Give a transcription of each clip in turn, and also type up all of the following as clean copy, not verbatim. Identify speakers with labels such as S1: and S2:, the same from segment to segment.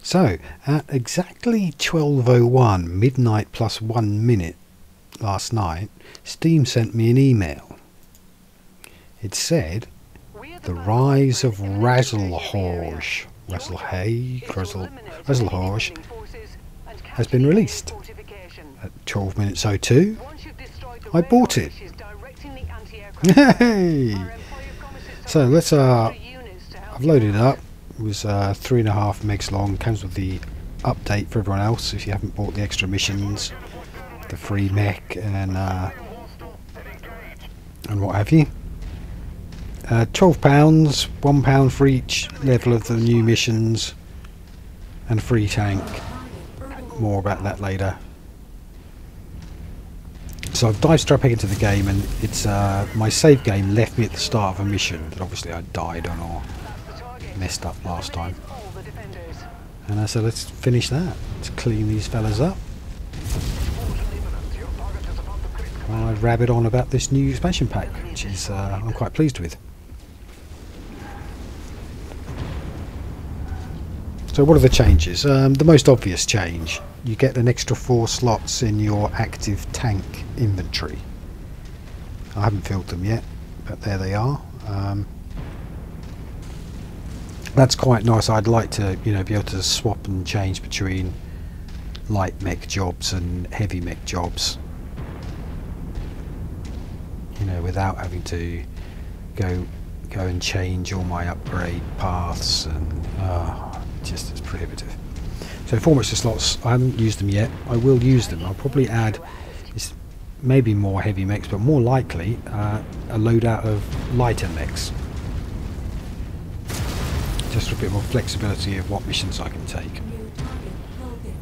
S1: So, at exactly 12:01, midnight plus 1 minute last night, Steam sent me an email. It said, the Rise of Rasalhague has been released. At 12 minutes 02, I bought it. Yay! So let's I've loaded it up. It was 3.5 megs long. Comes with the update for everyone else if you haven't bought the extra missions, the free mech, and what have you. £12, £1 for each level of the new missions, and a free tank. More about that later. So I've dived straight back into the game, and it's my save game left me at the start of a mission that obviously I died on or messed up last time. And I said, let's finish that. Let's clean these fellas up. Well, I rabbit on about this new expansion pack, which is I'm quite pleased with. So what are the changes? The most obvious change, you get an extra 4 slots in your active tank inventory. I haven't filled them yet, but there they are. That's quite nice. I'd like to, be able to swap and change between light mech jobs and heavy mech jobs. Without having to go and change all my upgrade paths, and just it's prohibitive. So 4 extra slots, I haven't used them yet. I will use them. I'll probably add maybe more heavy mechs, but more likely a loadout of lighter mechs. Just for a bit more flexibility of what missions I can take.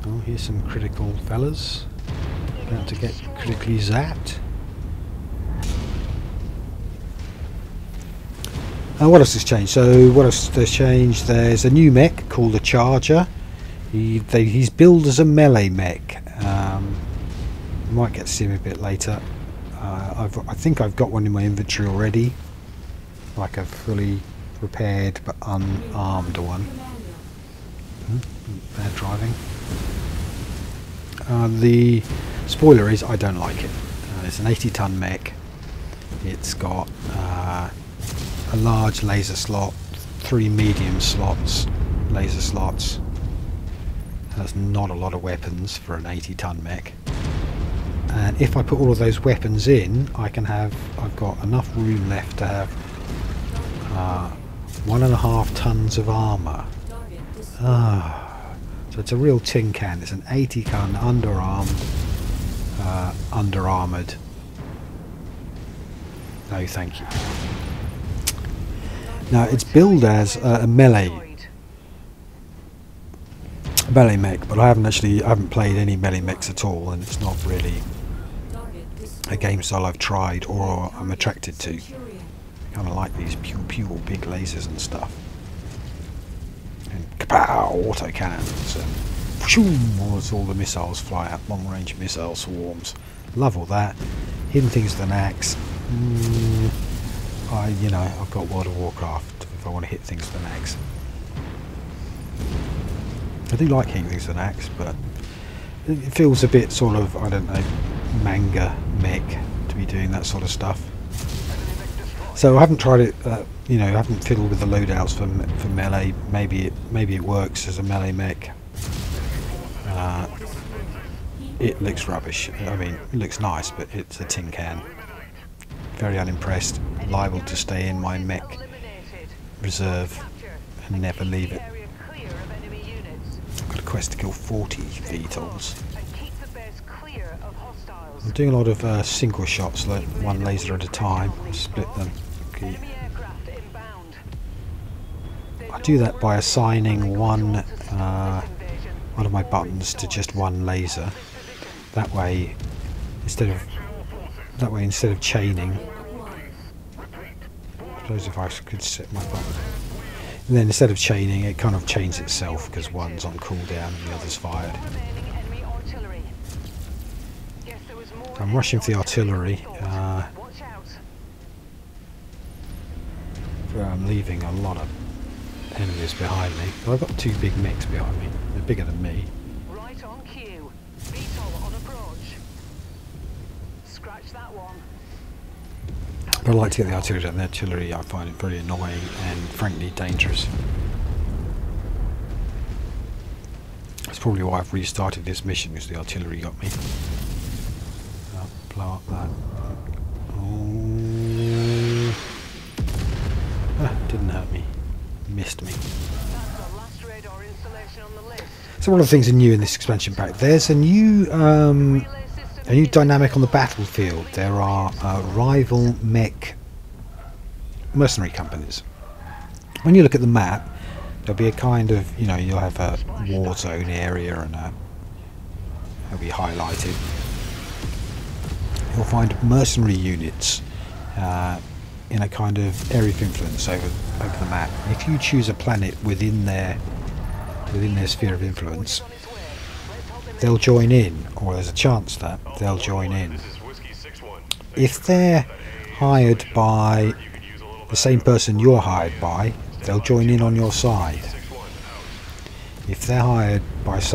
S1: Oh, here's some critical fellas. About to get critically zapped. What else has changed? So what else has changed? There's a new mech called the Charger. He's billed as a melee mech. Might get to see him a bit later. I think I've got one in my inventory already, like a fully repaired but unarmed one. Bad driving. The spoiler is I don't like it. It's an 80-ton mech. It's got a large laser slot, 3 medium slots, laser slots. That's not a lot of weapons for an 80-ton mech. And if I put all of those weapons in, I've got enough room left to have 1.5 tons of armour. So it's a real tin can. It's an 80-ton underarmed, under-armoured. No, thank you. Now it's billed as a melee mech, but I haven't played any melee mechs at all, and it's not really a game style I've tried or I'm attracted to. I kind of like these Pew Pew big lasers and stuff, and KAPOW auto cannons, and all the missiles fly out, long range missile swarms. Love all that. Hitting things with an axe. I've got World of Warcraft if I want to hit things with an axe. I do like hitting things with an axe, but it feels a bit sort of, I don't know, manga mech to be doing that sort of stuff. So I haven't tried it, I haven't fiddled with the loadouts for melee. Maybe it works as a melee mech. It looks rubbish. I mean, it looks nice, but it's a tin can. Very unimpressed. Liable to stay in my mech reserve and never leave it. I've got a quest to kill 40 VTOLs. I'm doing a lot of single shots, like one laser at a time. Split them. Okay. I do that by assigning one of my buttons to just one laser. That way, instead of chaining, I suppose if I could set my button, and then instead of chaining, it kind of chains itself because one's on cooldown and the other's fired. I'm rushing for the artillery. I'm leaving a lot of enemies behind me. But I've got 2 big mechs behind me. bigger than me.
S2: Right on cue. Beetle on approach. Scratch that one.
S1: But I like to get the artillery done. The artillery I find it very annoying and frankly dangerous. That's probably why I've restarted this mission, because the artillery got me. I'll blow up that. Oh. Ah, didn't hurt me. Missed me. So one of the things that are new in this expansion pack, there's a new dynamic on the battlefield. There are rival mech mercenary companies. When you look at the map, there'll be a kind of, you know, you'll have a war zone area and it'll be highlighted. You'll find mercenary units in a kind of area of influence over the map. If you choose a planet within their sphere of influence, they'll join in, or there's a chance that they'll join in. If they're hired by the same person you're hired by, they'll join in on your side. If they're hired by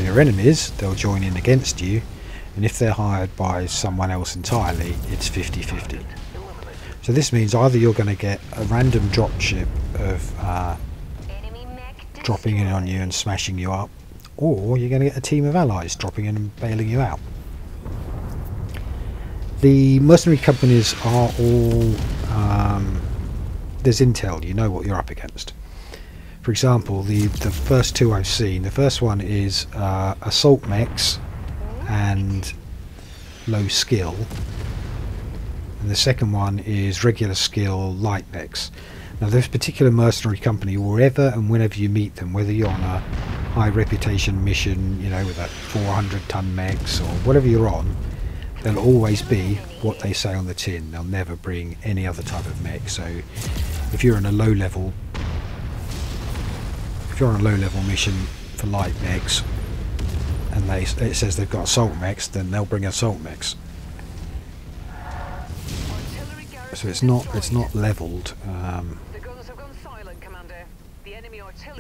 S1: your enemies, they'll join in against you, and if they're hired by someone else entirely, it's 50-50. So this means either you're going to get a random drop ship of dropping in on you and smashing you up, or you're going to get a team of allies dropping in and bailing you out. The mercenary companies are all there's intel, you know what you're up against. For example, the first two I've seen, the first one is assault mechs and low skill, and the second one is regular skill light mechs. Now this particular mercenary company, wherever and whenever you meet them, whether you're on a high reputation mission, you know, with that 400-ton mechs or whatever you're on, they'll always be what they say on the tin. They'll never bring any other type of mech. So if you're on a low level mission for light mechs and it says they've got assault mechs, then they'll bring assault mechs. So it's not leveled.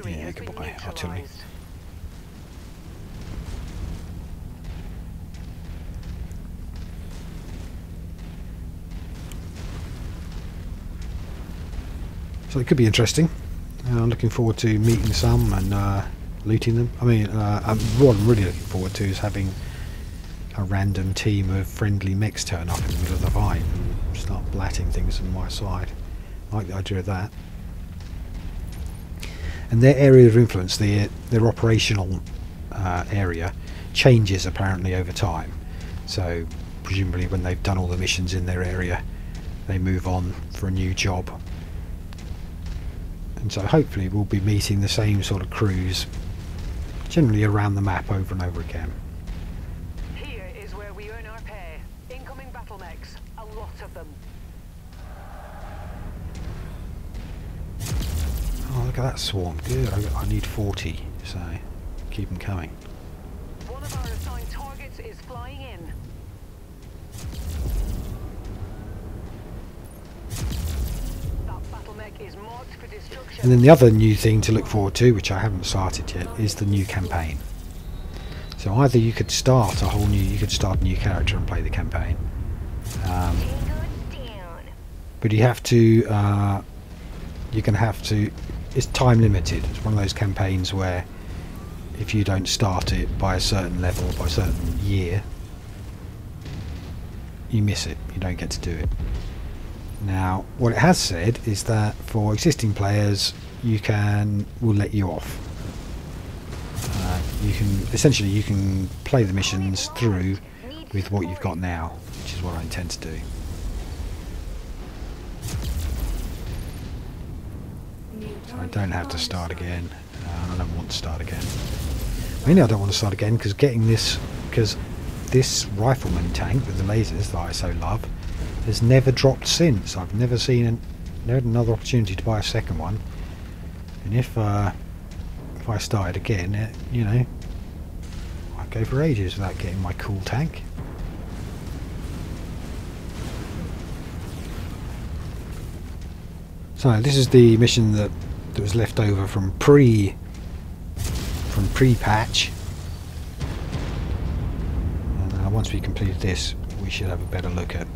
S1: Yeah, goodbye, artillery. So it could be interesting. I'm looking forward to meeting some and looting them. I mean, what I'm really looking forward to is having a random team of friendly mechs turn up in the middle of the fight and start blatting things on my side. I like the idea of that. And their area of influence, their operational area, changes apparently over time. So presumably when they've done all the missions in their area, they move on for a new job. And so hopefully we'll be meeting the same sort of crews generally around the map over and over again.
S2: Here is where we earn our pay. Incoming battle mechs, a lot of them.
S1: Oh, look at that swarm. Good. I need 40, so keep them coming.
S2: One of our assigned targets is flying in. That battle mech is marked for destruction.
S1: And then the other new thing to look forward to, which I haven't started yet, is the new campaign. So either you could start a new character and play the campaign, but you have to. You're going to have to. It's time limited. It's one of those campaigns where if you don't start it by a certain level, by a certain year, you miss it. You don't get to do it. Now, what it has said is that for existing players, will let you off. You can play the missions through with what you've got now, which is what I intend to do. So I don't have to start again. I don't want to start again. Mainly I don't want to start again because this rifleman tank with the lasers that I so love has never dropped since. I've never seen another opportunity to buy a second one. And if I started again, you know, I'd go for ages without getting my cool tank. So this is the mission that was left over from pre-Rise of Rasalhague. So I think we'll be meeting some of the from pre-patch. And once we completed this, we should have a better look at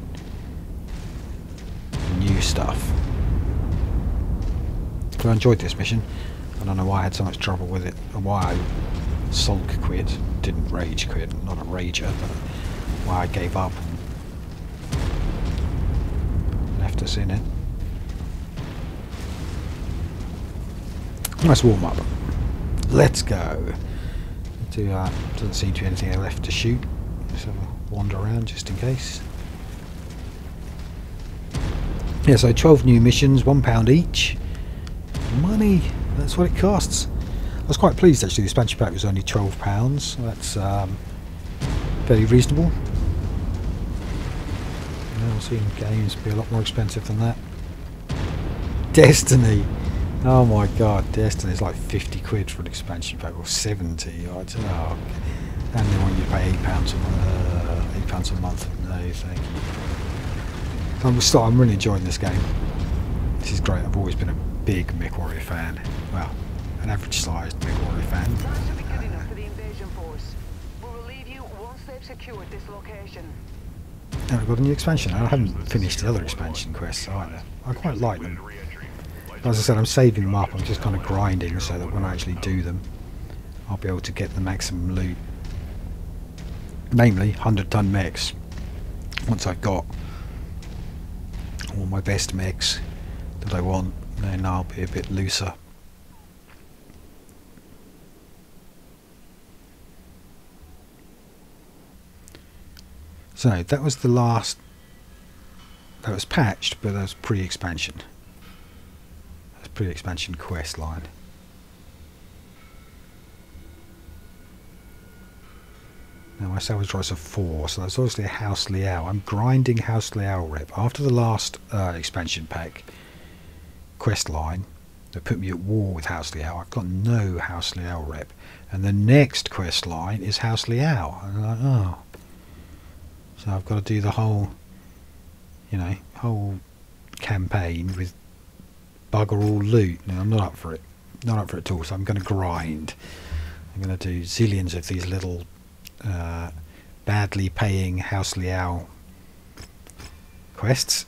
S1: new stuff. So I enjoyed this mission. I don't know why I had so much trouble with it, and why I sulk quit, didn't rage quit, not a rager, but why I gave up and left us in it. Nice warm up. Let's go. Doesn't seem to be anything left to shoot. Just have a wander around just in case. Yeah, so 12 new missions, £1 each. Money, that's what it costs. I was quite pleased actually, the expansion pack was only £12. That's very reasonable. I've seen games be a lot more expensive than that. Destiny! Oh my god, Destiny's like 50 quid for an expansion pack, or 70. I don't know. And they want you to pay £8 a month. No, thank you. I'm really enjoying this game. This is great. I've always been a big MechWarrior fan. Well, an average-sized MechWarrior fan.
S2: That should be good enough for the invasion force. We'll relieve you once they've secured this location.
S1: And I've got a new expansion. I haven't finished the other expansion quests either. I quite like them. As I said, I'm saving them up. I'm just kind of grinding so that when I actually do them, I'll be able to get the maximum loot. Namely, 100-ton mechs. Once I've got all my best mechs that I want, then I'll be a bit looser. So that was the last. That was patched, but that was pre-expansion. That's pre-expansion quest line. Now my salvage price of 4, so that's obviously a House Liao. I'm grinding House Liao rep. After the last expansion pack quest line that put me at war with House Liao, I've got no House Liao rep. And the next quest line is House Liao. And I'm like, oh. So I've got to do the whole, you know, whole campaign with bugger all loot. Now I'm not up for it. Not up for it at all, so I'm going to grind. I'm going to do zillions of these little badly paying House Liao quests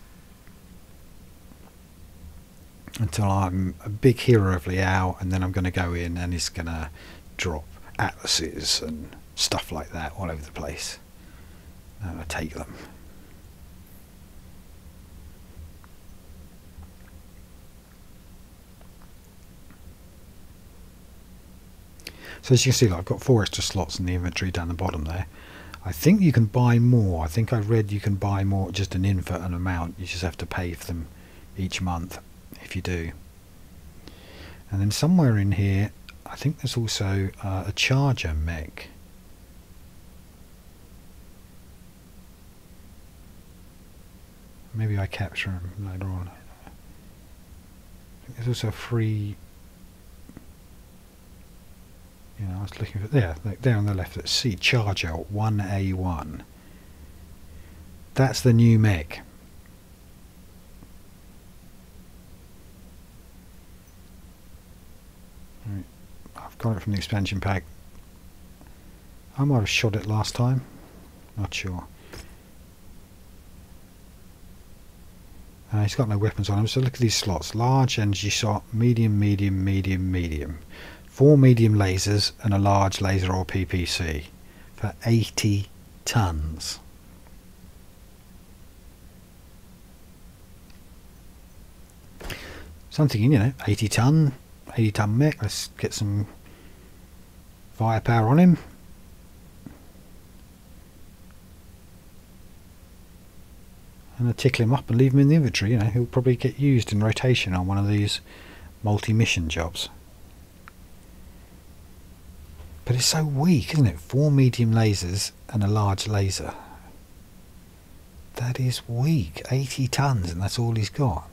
S1: until I'm a big hero of Liao, and then I'm going to go in and it's going to drop atlases and stuff like that all over the place. I'm going to take them. So as you can see, I've got 4 extra slots in the inventory down the bottom there. I think you can buy more. I think I've read you can buy more, just an infinite amount. You just have to pay for them each month if you do. And then somewhere in here, I think there's also a charger mech. Maybe I capture him later on. I think there's also a free. You know, I was looking for there, like there on the left. Let's see, Charger 1A1. That's the new mech. Right. I've got it from the expansion pack. I might have shot it last time. Not sure. He's got no weapons on him. So look at these slots: large energy shot, medium, medium, medium, medium. 4 medium lasers and a large laser or PPC for 80 tons. So I'm thinking, you know, 80 ton mech. Let's get some firepower on him. And I'll tickle him up and leave him in the inventory. You know, he'll probably get used in rotation on one of these multi-mission jobs. But it's so weak, isn't it? 4 medium lasers and a large laser. That is weak. 80 tons, and that's all he's got.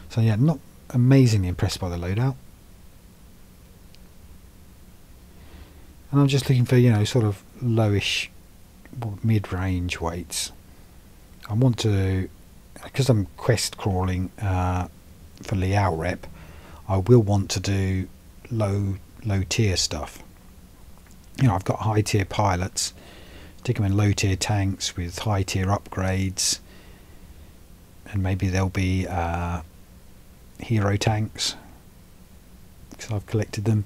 S1: So yeah, not amazingly impressed by the loadout. And I'm just looking for, you know, sort of lowish, mid-range weights. I want to because I'm quest crawling for Liao rep, I will want to do low tier stuff. You know, I've got high tier pilots, stick them in low tier tanks with high tier upgrades, and maybe there'll be hero tanks because I've collected them.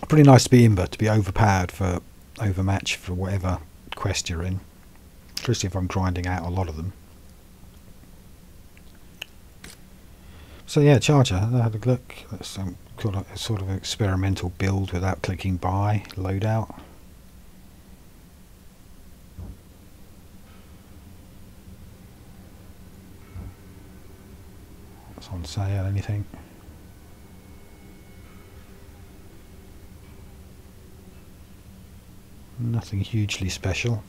S1: Pretty nice to be in, but to be overpowered for overmatched for whatever quest you're in, especially if I'm grinding out a lot of them. So yeah, Charger, I had a look. That's called a sort of experimental build without clicking buy, loadout. What's on sale, anything? Nothing hugely special.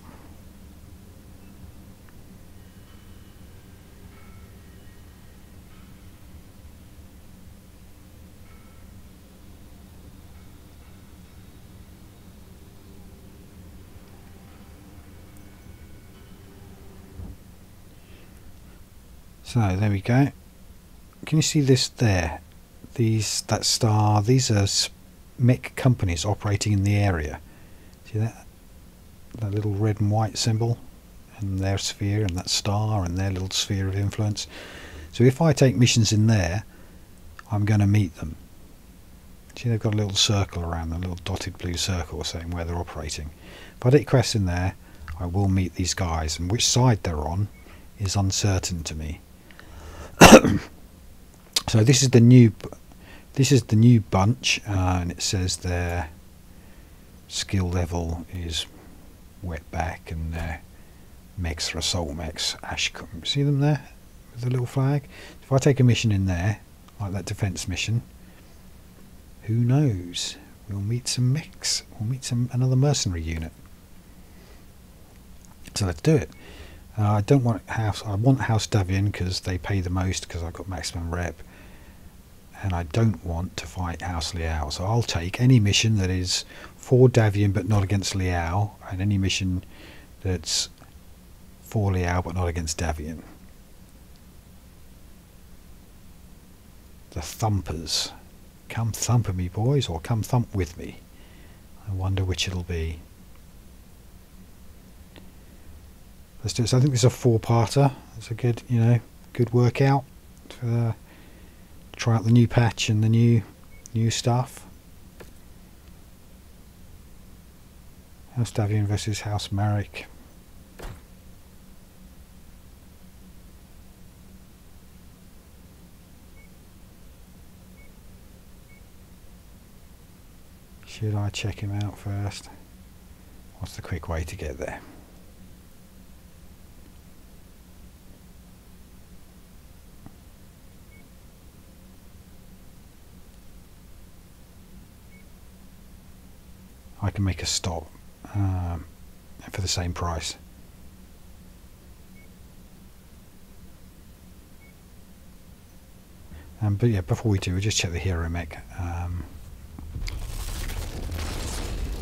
S1: So there we go. Can you see this there? That star. These are mech companies operating in the area. See that? That little red and white symbol, and their sphere, and that star, and their little sphere of influence. So if I take missions in there, I'm going to meet them. See, they've got a little circle around them, a little dotted blue circle saying where they're operating. If I take quests in there, I will meet these guys, and which side they're on is uncertain to me. So this is the new bunch, and it says their skill level is wetback, and their mechs are assault mechs. See them there with the little flag? If I take a mission in there, like that defense mission, who knows? We'll meet some mechs. We'll meet another mercenary unit. So let's do it. I don't want House. I want House Davian because they pay the most because I've got maximum rep, and I don't want to fight House Liao. So I'll take any mission that is for Davian but not against Liao, and any mission that's for Liao but not against Davian. The Thumpers. Come thumper me, boys, or come thump with me. I wonder which it'll be. Let's do it. So I think this is a 4-parter. It's a good, good workout for try out the new patch and the new stuff. House Davian versus House Marek. Should I check him out first? What's the quick way to get there? I can make a stop for the same price. But yeah, before we do, we'll just check the hero mech.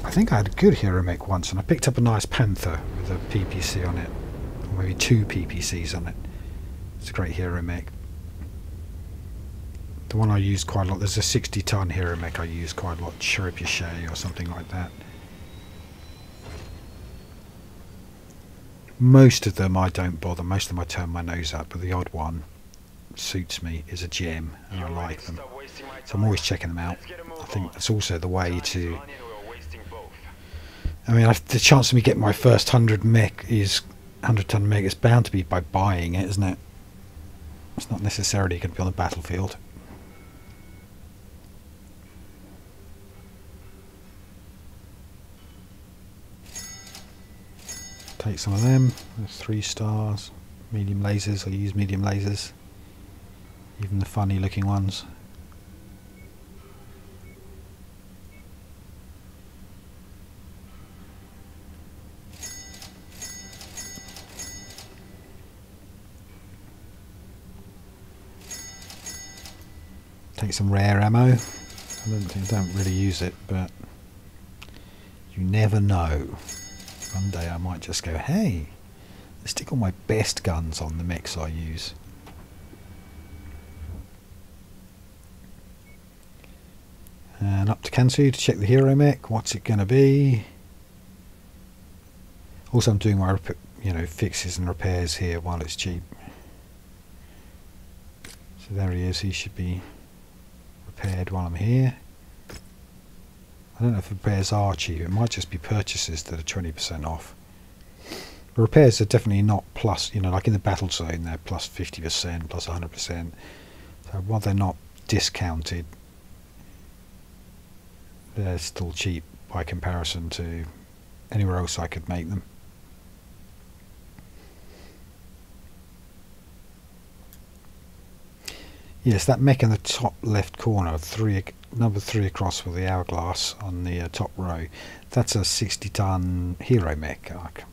S1: I think I had a good hero mech once, and I picked up a nice Panther with a PPC on it, or maybe 2 PPCs on it. It's a great hero mech. The one I use quite a lot, there's a 60-ton hero mech I use quite a lot, Chiripichet or something like that. Most of them I don't bother, most of them I turn my nose at, but the odd one suits me, is a gem, and I like them. So I'm always checking them out. I think that's also the way to... I mean, the chance of me getting my first 100-ton mech is bound to be by buying it, isn't it? It's not necessarily going to be on the battlefield. Take some of them. There's 3 stars. Medium lasers. I use medium lasers. Even the funny looking ones. Take some rare ammo. I don't really use it, but you never know. One day I might just go, hey, I stick all my best guns on the mechs I use. And up to Kansu to check the hero mech. What's it going to be? Also, I'm doing my fixes and repairs here while it's cheap. So there he is. He should be repaired while I'm here. I don't know if repairs are cheap. It might just be purchases that are 20% off. The repairs are definitely not plus, like in the battle zone, they're plus 50%, plus 100%. So while they're not discounted, they're still cheap by comparison to anywhere else I could make them. Yes, that mech in the top left corner, number 3 across with the hourglass on the top row, that's a 60-ton hero mech. I can't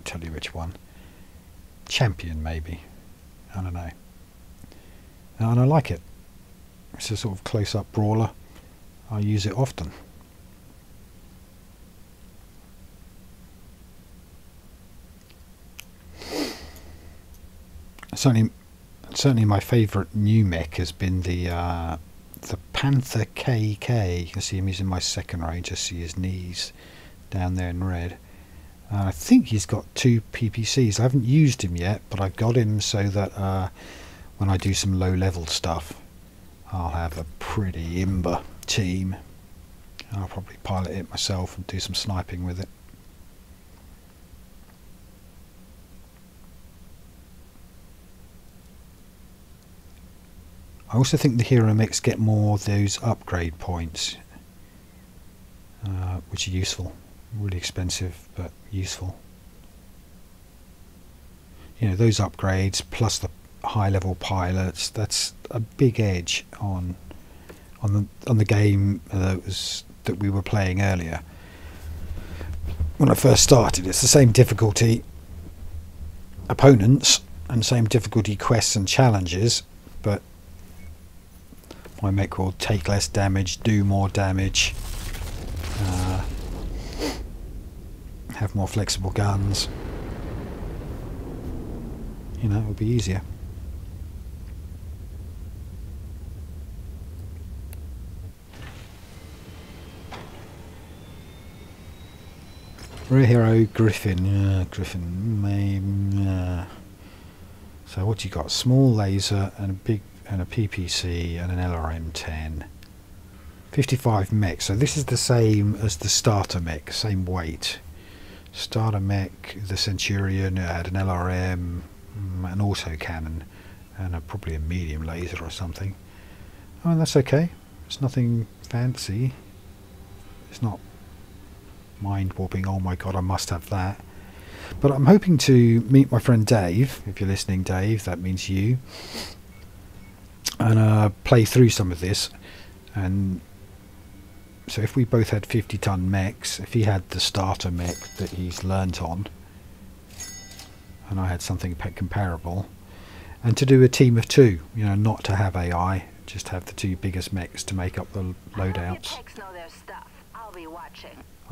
S1: tell you which one. Champion, maybe. I don't know. And I like it. It's a sort of close-up brawler. I use it often. Certainly my favourite new mech has been the Panther KK. You can see him using my second range. I see his knees down there in red. I think he's got 2 PPCs. I haven't used him yet, but I've got him so that when I do some low level stuff, I'll have a pretty imber team. I'll probably pilot it myself and do some sniping with it. I also think the hero mechs get more of those upgrade points, which are useful. Really expensive, but useful. Those upgrades plus the high level pilots, that's a big edge on the game that we were playing earlier. When I first started, it's the same difficulty opponents and same difficulty quests and challenges, but my mech will take less damage, do more damage, have more flexible guns. It'll be easier. Rare hero Griffin. Griffin. So what you got? Small laser and a PPC and an LRM-10. 55 mech. So this is the same as the starter mech, same weight. Starter mech, the Centurion, had an LRM, an autocannon, and probably a medium laser or something. Oh, and that's okay. It's nothing fancy. It's not mind-warping. Oh my god, I must have that. But I'm hoping to meet my friend Dave. If you're listening, Dave, that means you. And play through some of this. And so if we both had 50-ton mechs, if he had the starter mech that he's learnt on, and I had something comparable, and to do a team of 2, not to have AI, just have the 2 biggest mechs to make up the loadouts.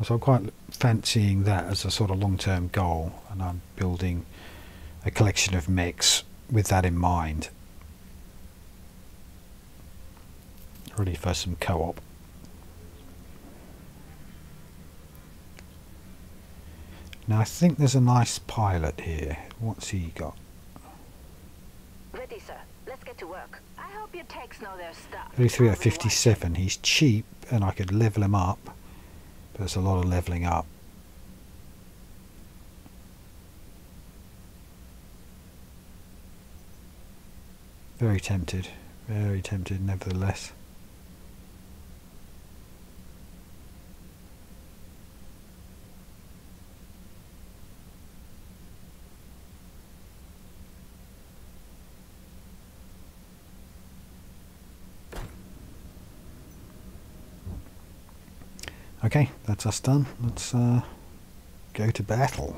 S1: So I'm quite fancying that as a sort of long-term goal, and I'm building a collection of mechs with that in mind. Ready for some co-op. Now I think there's a nice pilot here. What's he got?
S2: Ready, sir. Let's get to work. I hope your techs know their stuff.
S1: 33 at 57. He's cheap, and I could level him up. But there's a lot of leveling up. Very tempted nevertheless. Okay, that's us done. Let's go to battle.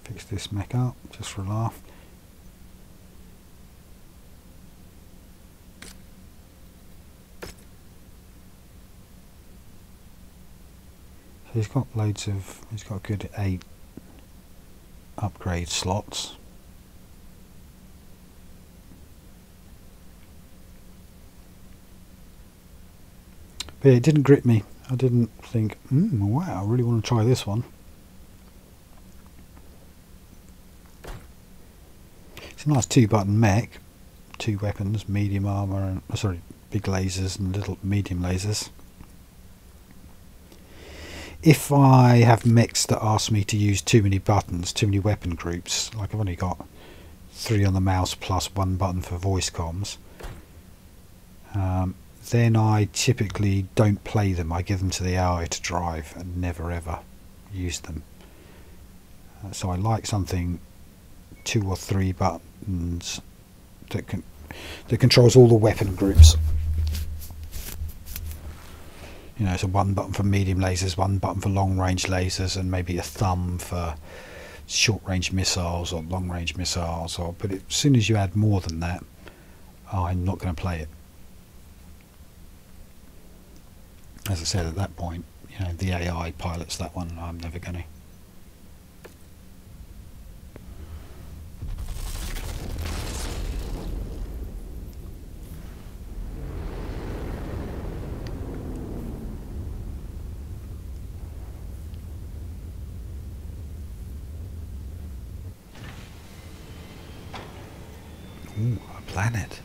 S1: Fix this mech up, just for a laugh. So he's got loads of, he's got a good 8 upgrade slots. But yeah, it didn't grip me. I didn't think, wow, I really want to try this one. It's a nice 2-button mech, 2 weapons, medium armour and big lasers and little medium lasers. If I have mechs that ask me to use too many buttons, too many weapon groups, like I've only got 3 on the mouse plus 1 button for voice comms, then I typically don't play them. I give them to the AI to drive and never ever use them. So I like something 2 or 3 buttons that controls all the weapon groups. You know, so 1 button for medium lasers, 1 button for long range lasers, and maybe a thumb for short range missiles or long range missiles. But as soon as you add more than that, I'm not going to play it. As I said, at that point, you know, the AI pilots that one. I'm never going to. Ooh, a planet.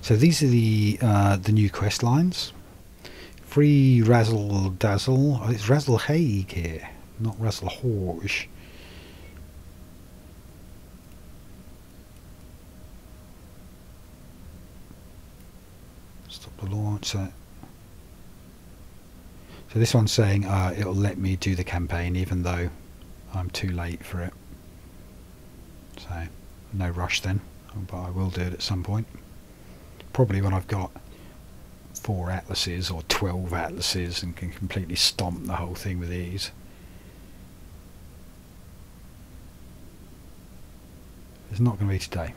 S1: So these are the new quest lines. Free Razzle Dazzle. Oh, it's Rasalhague here, not Rasalhague. Stop the launch. So this one's saying it'll let me do the campaign even though I'm too late for it. So no rush then, but I will do it at some point. Probably when I've got 4 atlases or 12 atlases and can completely stomp the whole thing with ease. It's not going to be today.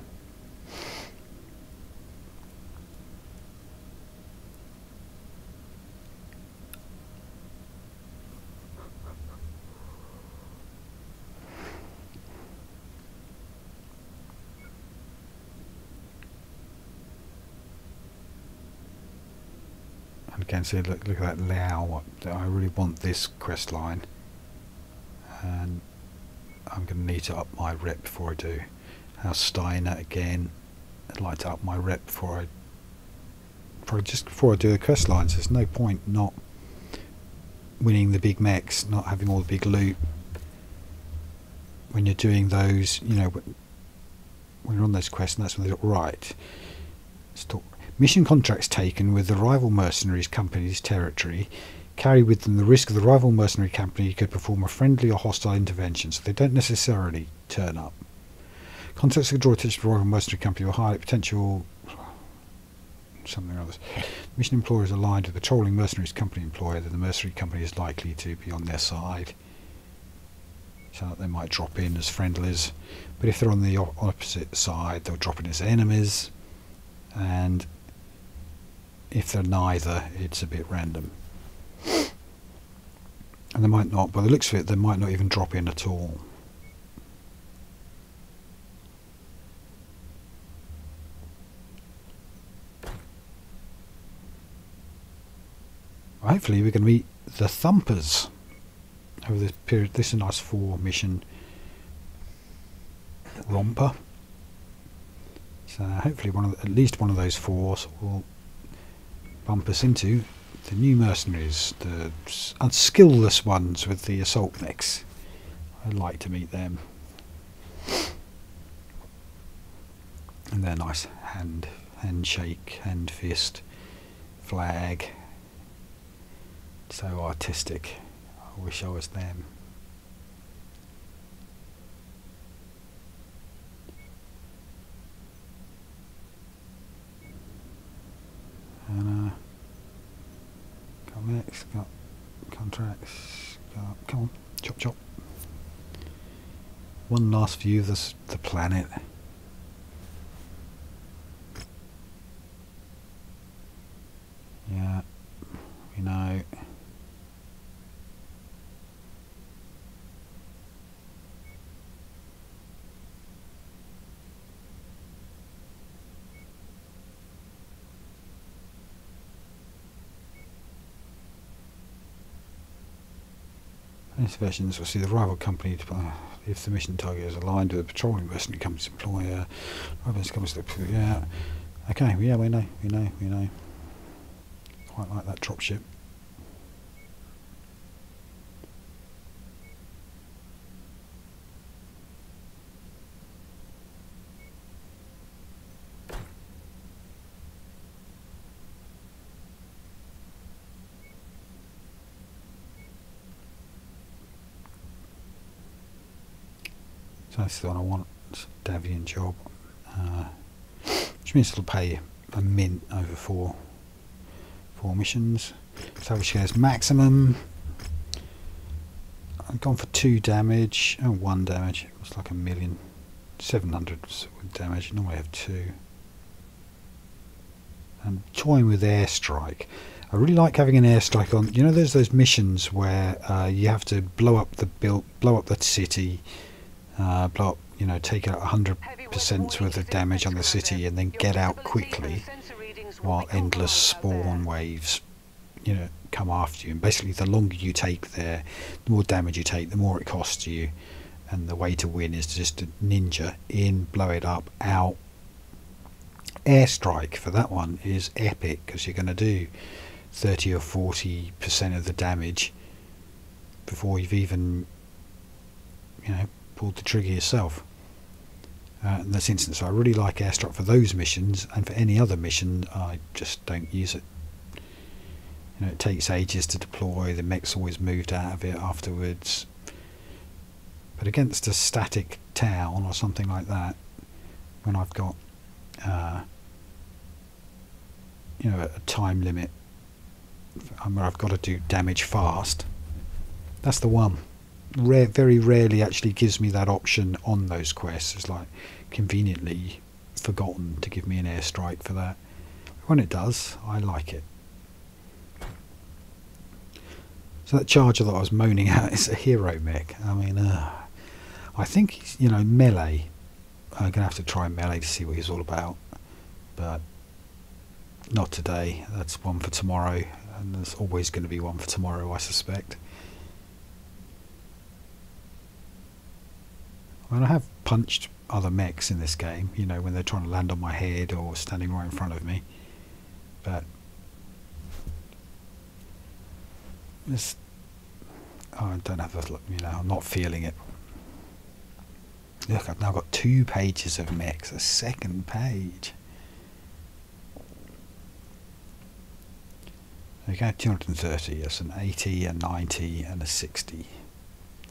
S1: Again, see, look at that Lao. I really want this quest line, and I'm going to need to up my rep before I do. Our Steiner again. I'd like to up my rep before I do the quest lines. There's no point not winning the big mechs, not having all the big loot when you're doing those. You know, when you're on those quests, and that's when they look right. Stop. Mission contracts taken with the rival mercenaries company's territory carry with them the risk of the rival mercenary company could perform a friendly or hostile intervention, so they don't necessarily turn up. Contracts that draw attention to the rival mercenary company or highlight potential something or others. Mission employer is aligned with the patrolling mercenaries company employer, then the mercenary company is likely to be on their side. So they might drop in as friendlies, but if they're on the opposite side, they'll drop in as enemies, and if they're neither, it's a bit random. And they might not, by the looks of it, they might not even drop in at all. Hopefully we're going to meet the Thumpers over this period. This is a nice 4 mission romper. So hopefully at least one of those 4 will bump us into the new mercenaries, the unskillless ones with the assault mechs. I'd like to meet them. And their nice handshake, hand fist, flag. So artistic. I wish I was them. And got mechs, got contracts, come on, chop chop. One last view of the planet. Yeah, we know. These versions will see the rival company if the mission target is aligned with a patrolling mercenary company's employer. Yeah. Okay, yeah, we know. Quite like that dropship. So that's the one I want. It's a Davian job. Which means it'll pay a mint over four missions. Salvage shares maximum. I've gone for 2 damage. Oh, 1 damage. It was like 1,700,000 with damage. Normally I have 2. And toying with airstrike. I really like having an airstrike on. You know, there's those missions where you have to blow up the city, blow up, you know, take out 100% worth of damage on the city, and then get out quickly while endless spawn waves, you know, come after you. And basically, the longer you take there, the more damage you take, the more it costs you. And the way to win is just to ninja in, blow it up, out. Airstrike for that one is epic because you're going to do 30 or 40% of the damage before you've even, you know, pulled the trigger yourself. In this instance, I really like airstrike for those missions, and for any other mission I just don't use it. You know, it takes ages to deploy, the mech's always moved out of it afterwards. But against a static town or something like that, when I've got you know, a time limit where I've got to do damage fast, that's the one. Very rarely actually gives me that option on those quests. It's like conveniently forgotten to give me an airstrike for that. When it does, I like it. So that charger that I was moaning at is a hero mech. I mean, I think, you know, melee. I'm going to have to try melee to see what he's all about. But not today. That's one for tomorrow. And there's always going to be one for tomorrow, I suspect. I mean, I have punched other mechs in this game, you know, when they're trying to land on my head or standing right in front of me. But this, I don't have a look, you know, I'm not feeling it. Look, I've now got 2 pages of mechs, a second page. There you go, 230, that's an 80, a 90 and a 60.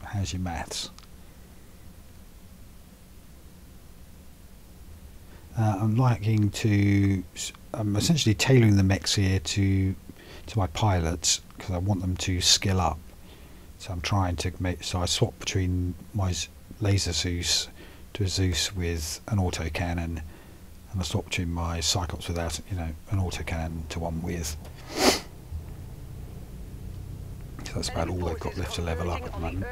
S1: How's your maths? I'm essentially tailoring the mechs here to my pilots because I want them to skill up. So I'm trying to so I swap between my laser Zeus to a Zeus with an autocannon, and I swap between my Cyclops without, you know, an autocannon to one with. So that's about all they've got left to level up at the moment.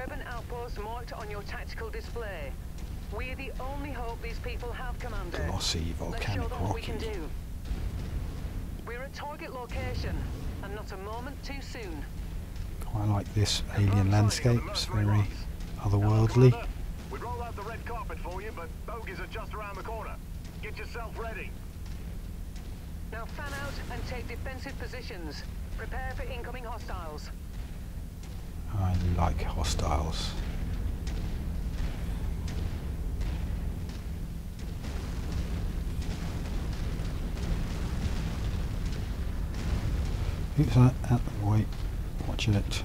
S2: We're the only hope these people have, Commander.
S1: Glossy volcanic rocket.
S2: We're at target location, and not a moment too soon.
S1: Quite like this alien landscape. It's very otherworldly.
S3: We'd roll out the red carpet for you, but bogies are just around the corner. Get yourself ready.
S2: Now fan out and take defensive positions. Prepare for incoming hostiles.
S1: I like hostiles. Who's that? Out of the way. Watching it.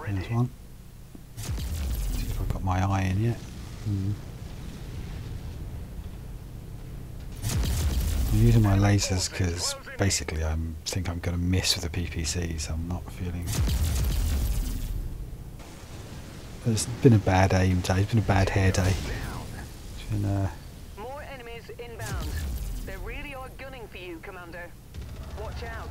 S1: There's one. See if I've got my eye in yet. I'm using my lasers because basically I think I'm going to miss with the PPCs. I'm not feeling. It's been a bad aim day. It's been a bad hair day. It's been
S2: More enemies inbound. They really are gunning for you, Commander. Watch out.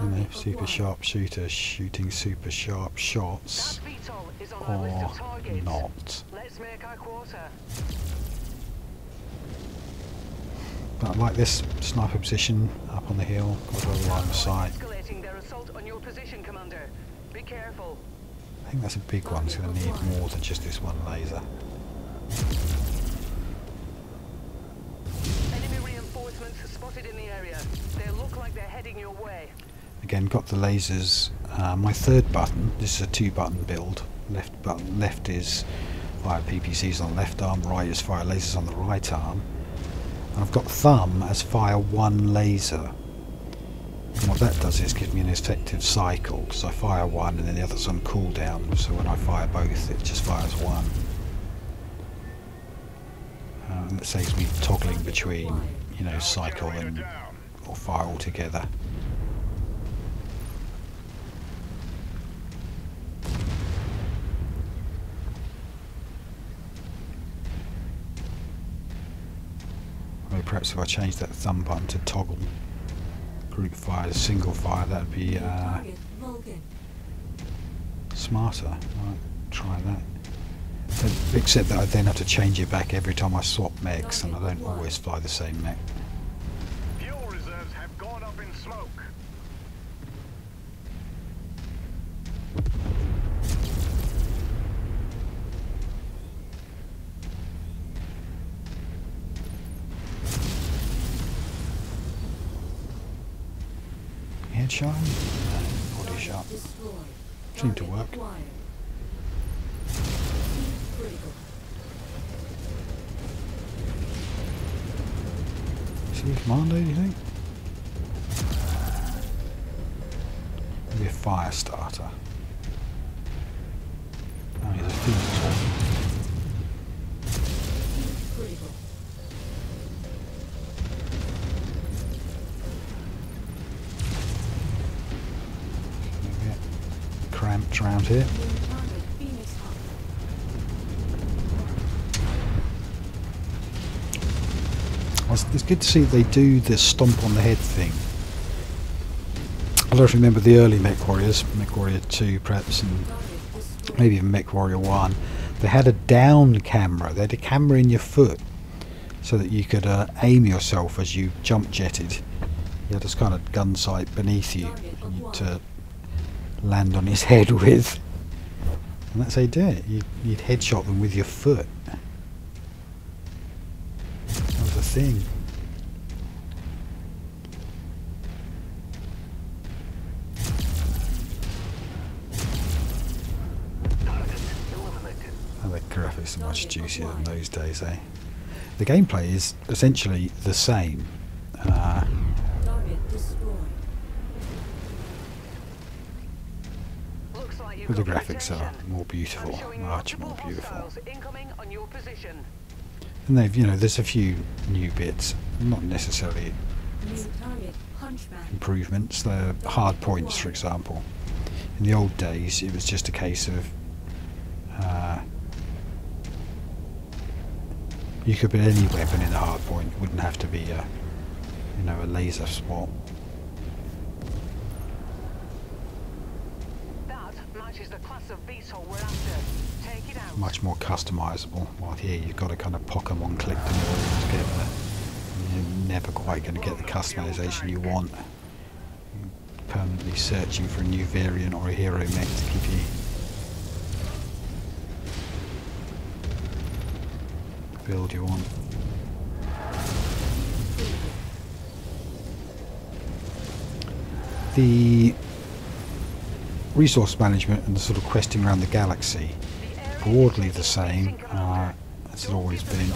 S1: you know, super sharp shooters shooting super sharp shots or not.
S2: Let's make our quarter.
S1: But I like this sniper position up on the hill, got a line of sight.
S2: Escalating their assault on your position, Commander. Be careful.
S1: I think that's a big one, it's going to need more than just this one laser.
S2: Enemy reinforcements spotted in the area. They look like they're heading your way.
S1: Again, got the lasers. My third button, this is a 2-button build. Left is fire PPCs on the left arm, right is fire lasers on the right arm. And I've got thumb as fire 1 laser. And what that does is give me an effective cycle. So I fire 1 and then the other's on cooldown. So when I fire both, it just fires 1. And it saves me toggling between, you know, cycle and or fire altogether. Maybe perhaps if I change that thumb button to toggle group fire to single fire, that would be smarter. I'll try that. Except that I then have to change it back every time I swap mechs, and I don't always fly the same mech.
S3: Fuel reserves have gone up in smoke.
S1: Headshot? No, body shot. Seemed to work. Is he a commando, do you think? Maybe a fire starter. Oh, he's a Phoenix one. Cramped around here. It's good to see they do the stomp on the head thing. I don't know if you remember the early MechWarriors, MechWarrior 2 perhaps, and maybe even MechWarrior 1. They had a down camera, they had a camera in your foot so that you could aim yourself as you jump jetted. You had this kind of gun sight beneath you and you'd land on his head with, and that's how you do it. You'd headshot them with your foot. That was a thing. And the graphics are much juicier than those days, eh? The gameplay is essentially the same. But the graphics are more beautiful, much more beautiful. And they've, you know, there's a few new bits, not necessarily improvements. They're hard points, for example. In the old days, it was just a case of you could put any weapon in a hard point. It wouldn't have to be a, you know, a laser swap. Much more customizable. While here you've got to kind of Pokemon click them all together. You're never quite going to get the customization you want. You're permanently searching for a new variant or a hero mech to give you the build you want. The resource management and the sort of questing around the galaxy, broadly the same as it's always been.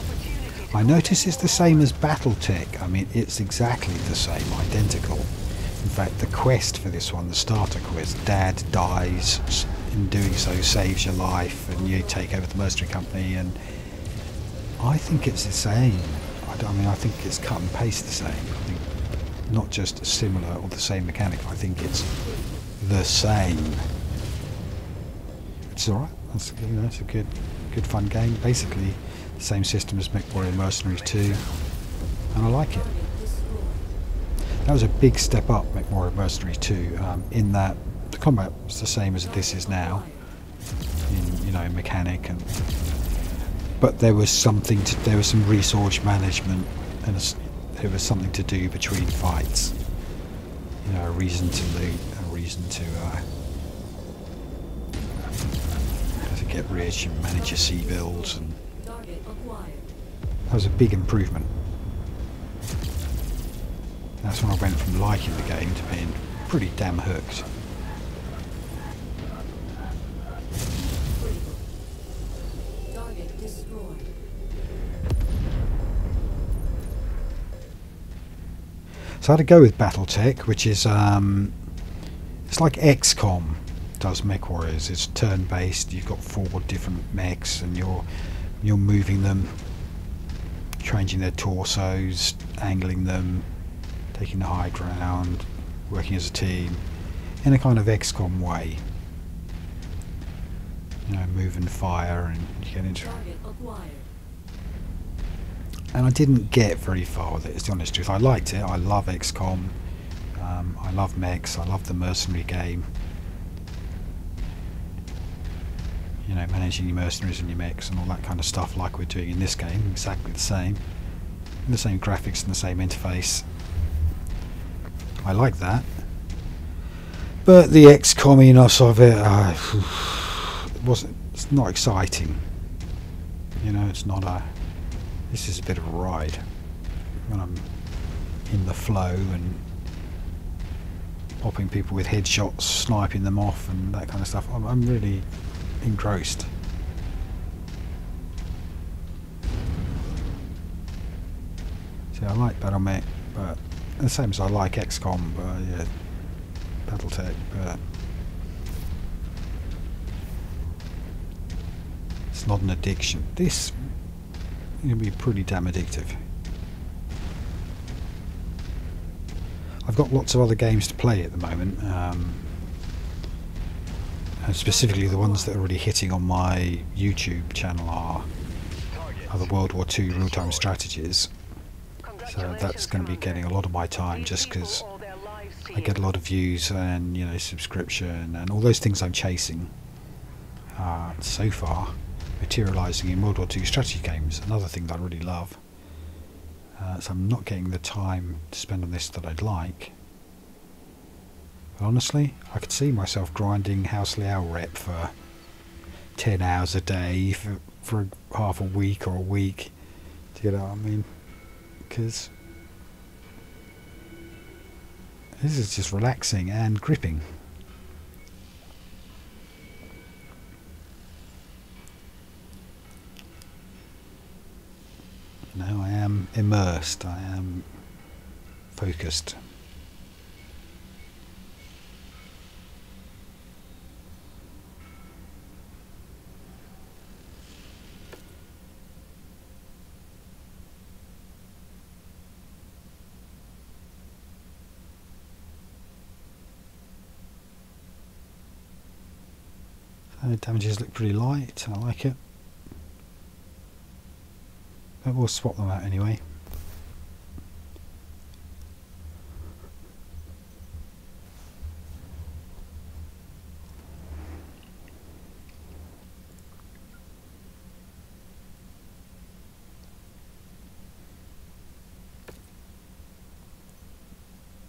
S1: I notice it's the same as BattleTech. I mean, it's exactly the same, identical. In fact, the quest for this one, the starter quest, Dad dies, in doing so saves your life and you take over the mercenary company, and I think it's the same. I mean, I think it's cut and paste the same. I think not just similar or the same mechanic, I think it's the same. It's alright. It's, you know, it's a good fun game. Basically the same system as MechWarrior Mercenaries 2, and I like it. That was a big step up, MechWarrior Mercenaries 2, in that the combat was the same as this is now, in, you know, mechanic, but there was something there was some resource management and there was something to do between fights. You know, a reason to loot, a reason to get rich and manage your sea builds, and that was a big improvement. That's when I went from liking the game to being pretty damn hooked. So I had to go with BattleTech, which is it's like XCOM does MechWarriors. It's turn-based. You've got 4 different mechs, and you're moving them, changing their torsos, angling them, taking the high ground, working as a team in a kind of XCOM way. You know, move and fire, and you get into. And I didn't get very far with it, is the honest truth. I liked it. I love XCOM. I love mechs. I love the mercenary game. You know, managing your mercenaries and your mechs and all that kind of stuff, like we're doing in this game. Exactly the same. The same graphics and the same interface. I like that. But the XCOM-iness of it, it's not exciting. You know, it's not a. This is a bit of a ride when I'm in the flow and popping people with headshots, sniping them off and that kind of stuff. I'm really engrossed. See, I like BattleMech, but the same as I like XCOM, but yeah, BattleTech, but it's not an addiction. This can be pretty damn addictive. I've got lots of other games to play at the moment, and specifically the ones that are really hitting on my YouTube channel are the World War II real-time strategies. So that's going to be getting a lot of my time, just because I get a lot of views and, you know, subscription and all those things I'm chasing. So far, materialising in World War II strategy games, another thing that I really love. So I'm not getting the time to spend on this that I'd like. But honestly, I could see myself grinding House Liao rep for 10 hours a day for half a week or a week. Do you know what I mean? Because this is just relaxing and gripping. No, I am immersed, I am focused. So damages look pretty light, I like it. But we'll swap them out anyway.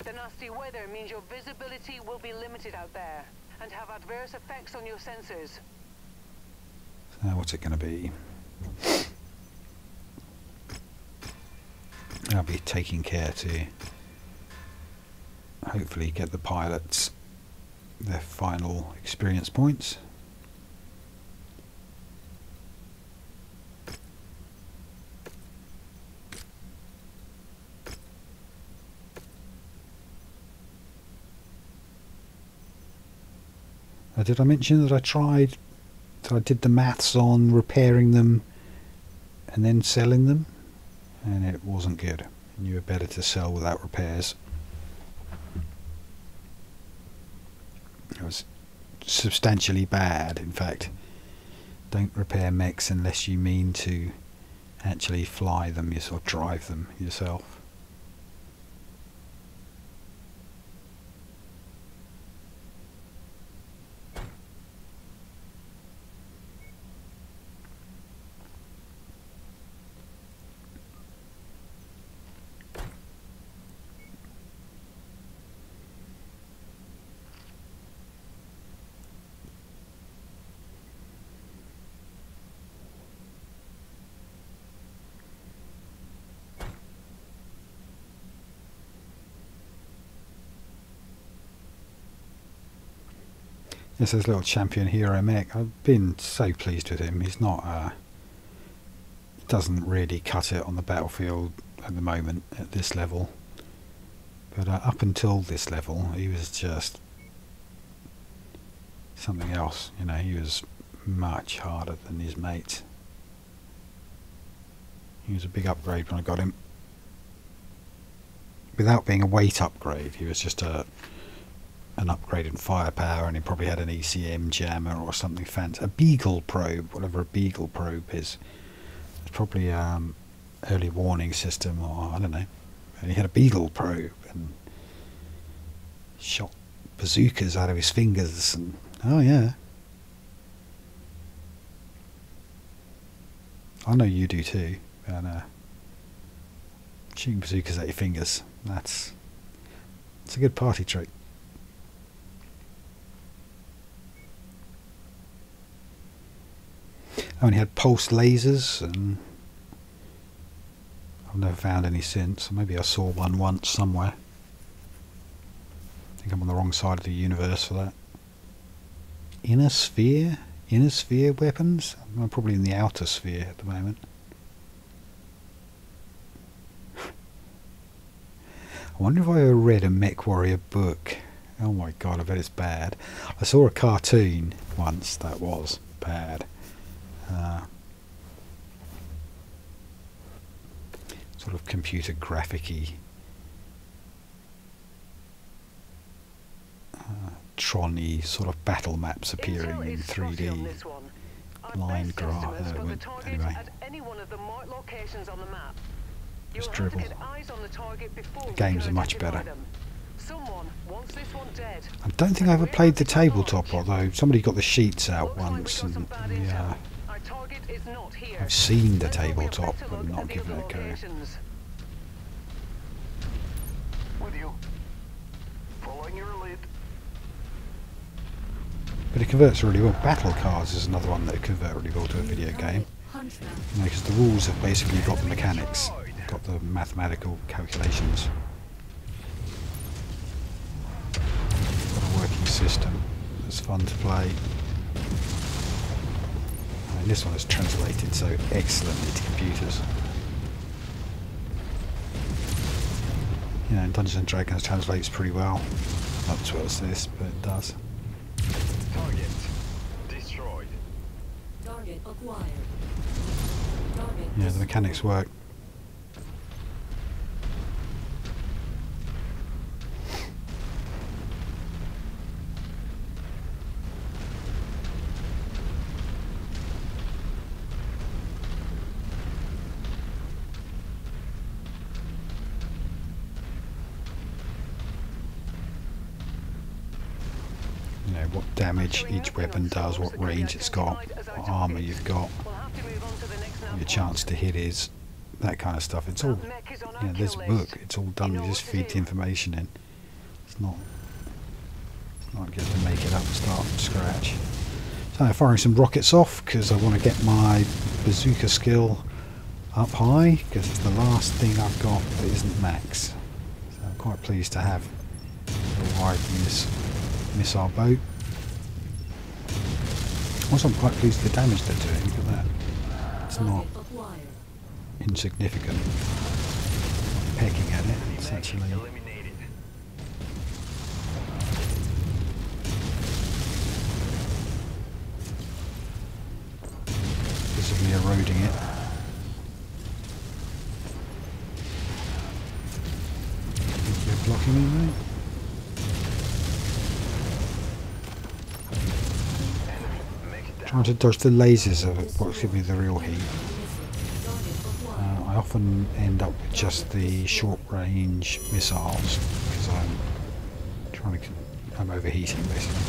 S2: The nasty weather means your visibility will be limited out there and have adverse effects on your sensors.
S1: So what's it going to be? I'll be taking care to hopefully get the pilots their final experience points. Did I mention that I did the maths on repairing them and then selling them? And it wasn't good. You were better to sell without repairs. It was substantially bad, in fact. Don't repair mechs unless you mean to actually fly them or drive them yourself. Yes, this little champion hero mech. I've been so pleased with him. He's not. Doesn't really cut it on the battlefield at the moment at this level. But up until this level, he was just something else. You know, he was much harder than his mates. He was a big upgrade when I got him. Without being a weight upgrade, he was just an upgrade in firepower, and he probably had an ECM jammer or something fancy. A Beagle probe, whatever a Beagle probe is. It's probably early warning system, or I don't know. And he had a Beagle probe and shot bazookas out of his fingers, and oh yeah. I know you do too, and shooting bazookas at your fingers, it's a good party trick. I only had pulse lasers, and I've never found any since. Maybe I saw one once somewhere. I think I'm on the wrong side of the universe for that. Inner sphere? Inner sphere weapons? I'm probably in the outer sphere at the moment. I wonder if I ever read a MechWarrior book. Oh my god, I bet it's bad. I saw a cartoon once that was bad. Sort of computer graphic-y, Tron-y sort of battle maps appearing in 3D. Line graph. Anyway. Just dribble. The games are much better. I don't think I ever played the tabletop, although somebody got the sheets out once, and I've seen the tabletop but not given it a go. But it converts really well. Battle cards is another one that convert really well to a video game. You know, because the rules have basically got the mechanics, got the mathematical calculations. Got a working system that's fun to play. And this one is translated so excellently to computers. You know, Dungeons and Dragons translates pretty well. Not as well as this, but it does.
S3: Target destroyed.
S4: Target acquired.
S1: Yeah, the mechanics work. You know, what damage each weapon does, what range it's got, what armour you've got, what your chance to hit is, that kind of stuff. It's all, you know, there's a book, it's all done, you just feed the information in. It's not like you have to make it up and start from scratch. So I'm firing some rockets off because I want to get my bazooka skill up high, because it's the last thing I've got that isn't max. So I'm quite pleased to have arrived in this missile boat. Also, I'm quite pleased with the damage they're doing. Look at that. It's not insignificant. Pecking at it, it's actually visibly eroding it. Think you're blocking me, mate? Trying to dodge the lasers of what's giving me the real heat. I often end up with just the short range missiles because I'm overheating basically.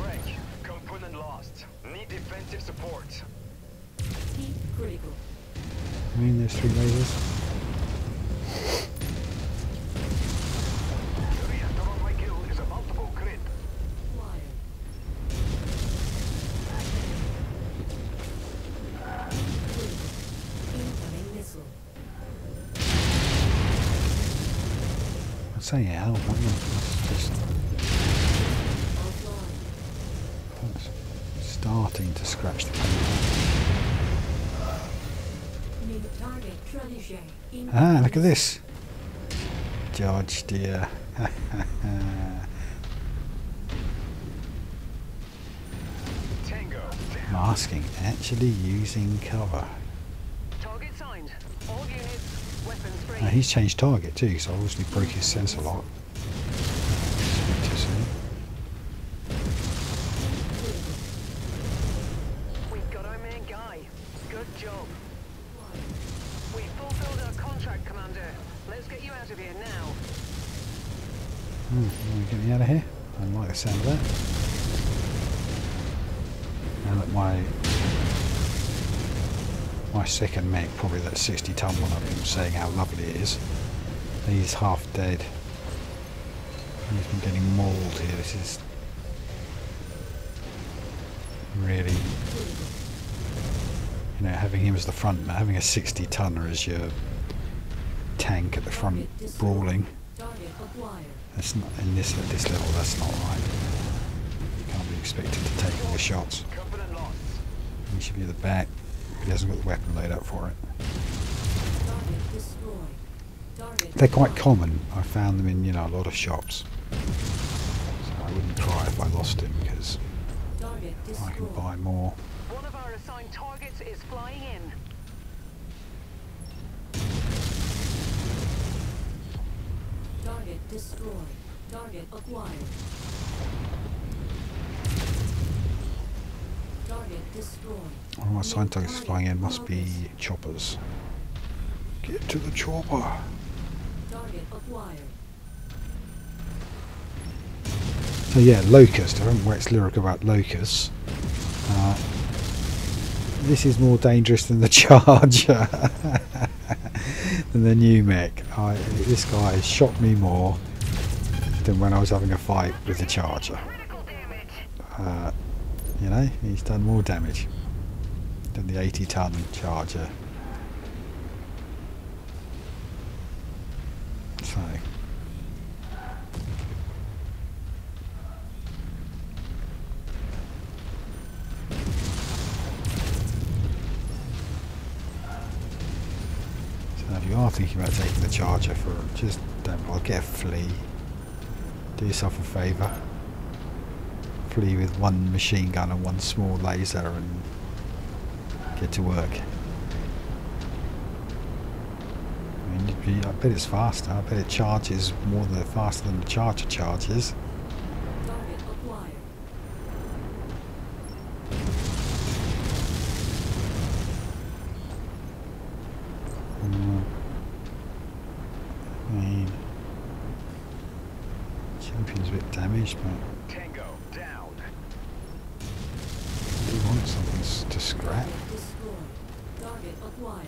S3: Break. Component lost. Need defensive support.
S4: Heat critical.
S1: I mean, there's 3 lasers.
S3: The reactor on my kill is a multiple crit.
S4: Incoming missile.
S1: I'd say yeah, why not? Let's just It's starting to scratch the camera.
S4: New target Trebuchet.
S1: Ah, look at this. George, dear.
S3: Tango.
S1: Masking, actually using cover.
S2: Target signed. All units, weapons free.
S1: Now he's changed target too, so obviously broke his sensor lock. Sweet to see.
S2: We've got our main guy. Good job. We fulfilled our contract, Commander. Let's get you out of here now.
S1: You want to get me out of here? I like the sound of that. Now that my second mech, probably that 60 ton one, I've been saying how lovely it is. He's half dead. He's been getting mauled here. This is really, you know, having him as the front, having a 60 tonner as your tank at the front brawling.
S4: Target acquired.
S1: That's not at this level. That's not right. You can't be expected to take all the shots.
S3: Confident loss.
S1: He should be at the back. He hasn't got the weapon laid up for it.
S4: Target destroyed. Target
S1: They're quite common. I found them in, you know, a lot of shops. So I wouldn't cry if I lost him because
S4: target
S1: I can
S4: destroyed.
S1: buy more.
S2: One of our assigned targets is flying in.
S4: Target destroyed. Target acquired. Target destroyed.
S1: All my sign targets flying in must be choppers. Get to the chopper.
S4: Target acquired.
S1: So yeah, Locust. I haven't waxed lyric about Locust. This is more dangerous than the Charger. Than the new mech. This guy has shot me more than when I was having a fight with the Charger.
S2: Critical damage.
S1: You know, he's done more damage than the 80 ton Charger. So if you are thinking about taking the Charger for, just don't bother, get a flea. Do yourself a favour. Flee with one machine gun and one small laser and get to work. I mean, I bet it's faster. I bet it charges more than faster than the Charger charges.
S4: Target acquired.
S1: I mean, Champion's a bit damaged, but
S3: Tango down.
S1: I do want something to scrap.
S4: Target destroyed. Target acquired.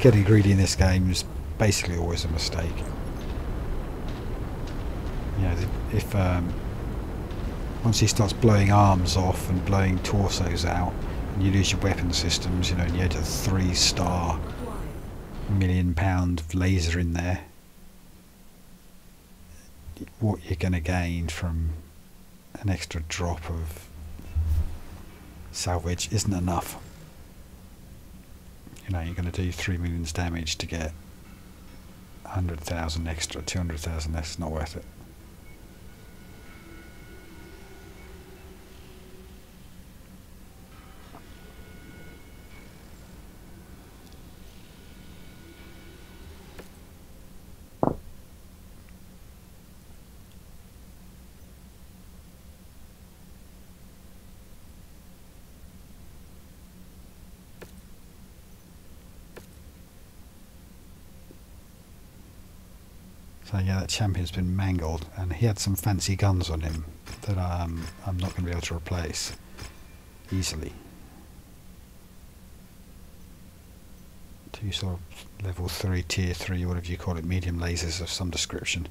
S1: Getting greedy in this game is basically always a mistake. You know, if once he starts blowing arms off and blowing torsos out, and you lose your weapon systems, you know, and you had a 3-star
S4: Acquired.
S1: £1 million laser in there, what you're going to gain from an extra drop of salvage isn't enough. You know, you're going to do 3 million damage to get 100,000 extra, 200,000 less. It's not worth it. So yeah, that Champion's been mangled, and he had some fancy guns on him that I'm not going to be able to replace easily. 2 sort of level 3, tier 3, whatever you call it, medium lasers of some description.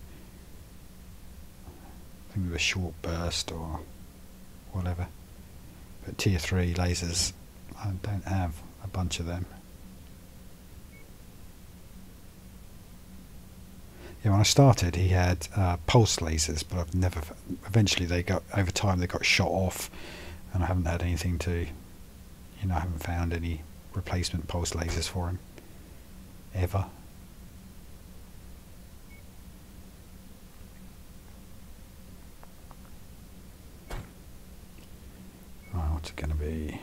S1: I think with a short burst or whatever. But tier 3 lasers, I don't have a bunch of them. Yeah, when I started, he had pulse lasers, but I've never. Eventually, they got over time. They got shot off, and I haven't had anything to. I haven't found any replacement pulse lasers for him ever. Right, what's it going to be?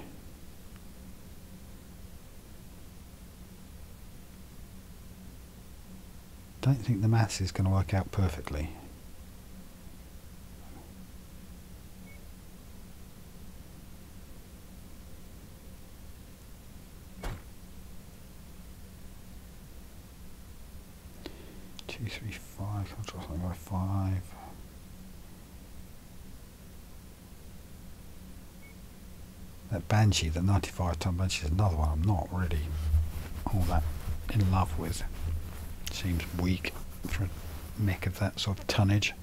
S1: Don't think the maths is going to work out perfectly. Two, three, five. I'll draw something by 5. That Banshee, the 95-ton Banshee, is another one I'm not really all that in love with. Seems weak for a mech of that sort of tonnage.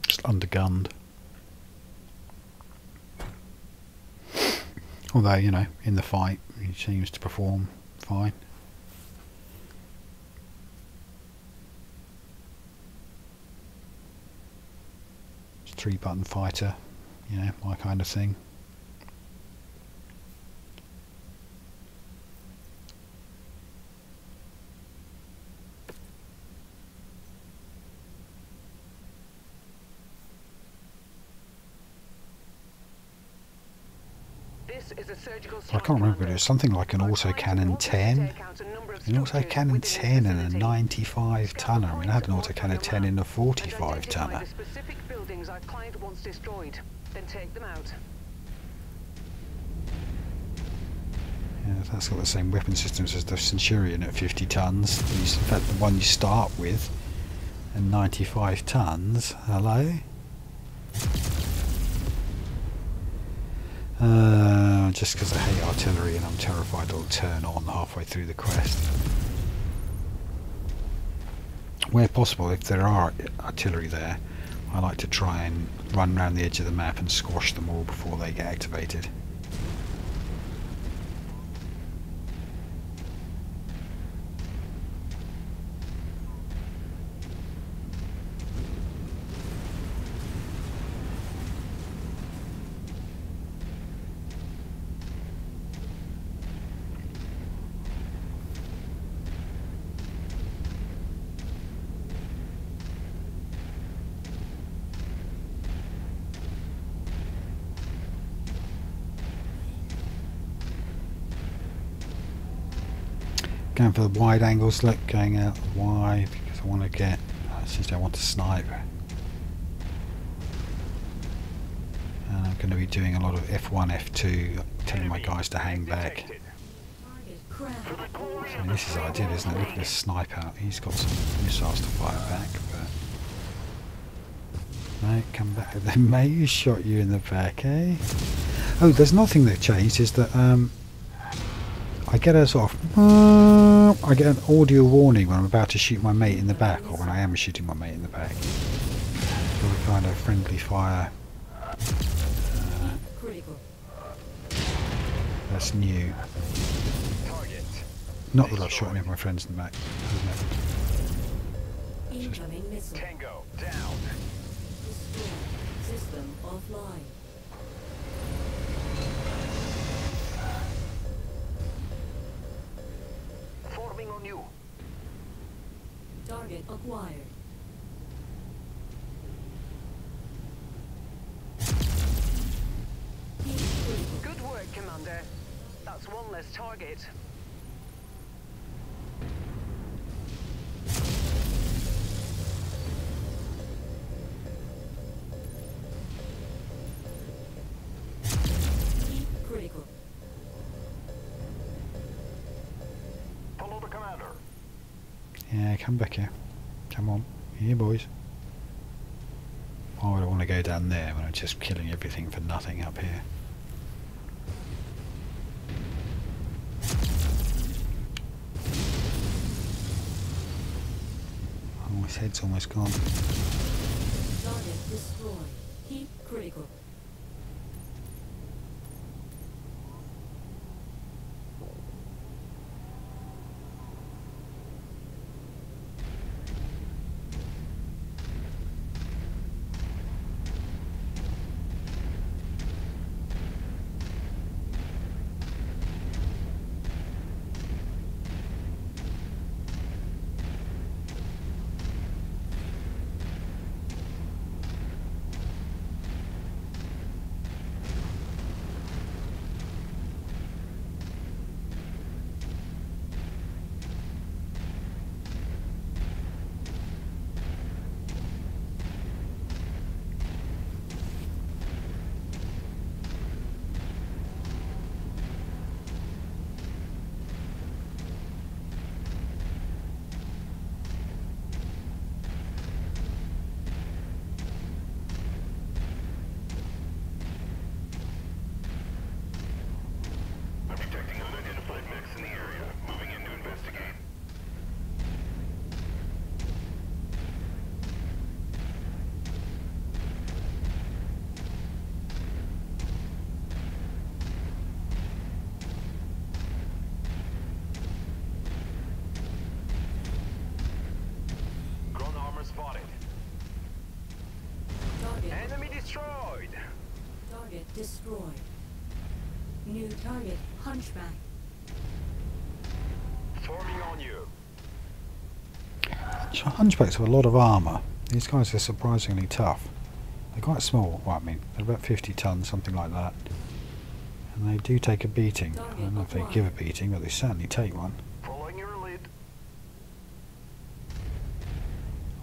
S1: Just undergunned. Although, in the fight, he seems to perform fine. It's 3-button fighter, my kind of thing. I can't remember, it was something like an autocannon 10. An autocannon 10 and a 95 tonner. I mean, I had an autocannon 10 in a 45 tonner.
S2: The specific buildings our client wants destroyed, then take them out.
S1: Yeah, that's got the same weapon systems as the Centurion at 50 tons. In fact, the one you start with, and 95 tons. Hello? Just because I hate artillery and I'm terrified it'll turn on halfway through the quest. Where possible, if there are artillery there, I like to try and run around the edge of the map and squash them all before they get activated. Going for the wide angles, look, going out wide because I want to get, essentially I want to snipe. And I'm going to be doing a lot of F1, F2, telling my guys to hang back. So this is ideal, isn't it? Look at this snipe out. He's got some missiles to fire back, but no, come back. Then mate, who shot you in the back, eh? Oh, there's nothing that changed. Is that I get a sort of I get an audio warning when I'm about to shoot my mate in the back, or when I am shooting my mate in the back. Got a kind of friendly fire. That's new. Not that I've shot any of my friends in the back.
S4: Incoming missile.
S3: Tango down.
S4: System offline.
S3: Forming on you.
S4: Target acquired.
S2: Good work, Commander. That's one less target.
S4: Critical.
S3: Follow the commander.
S1: Yeah, come back here. Come on. Here, boys. Why would I want to go down there when I'm just killing everything for nothing up here? Oh, his head's almost gone.
S4: Target destroyed. Keep critical. New target, Hunchback.
S3: Forming on you.
S1: Hunchbacks have a lot of armour. These guys are surprisingly tough. They're quite small. Well, I mean, they're about 50 tons, something like that. And they do take a beating. I don't know if they give a beating, but they certainly take one.
S3: Following your lead.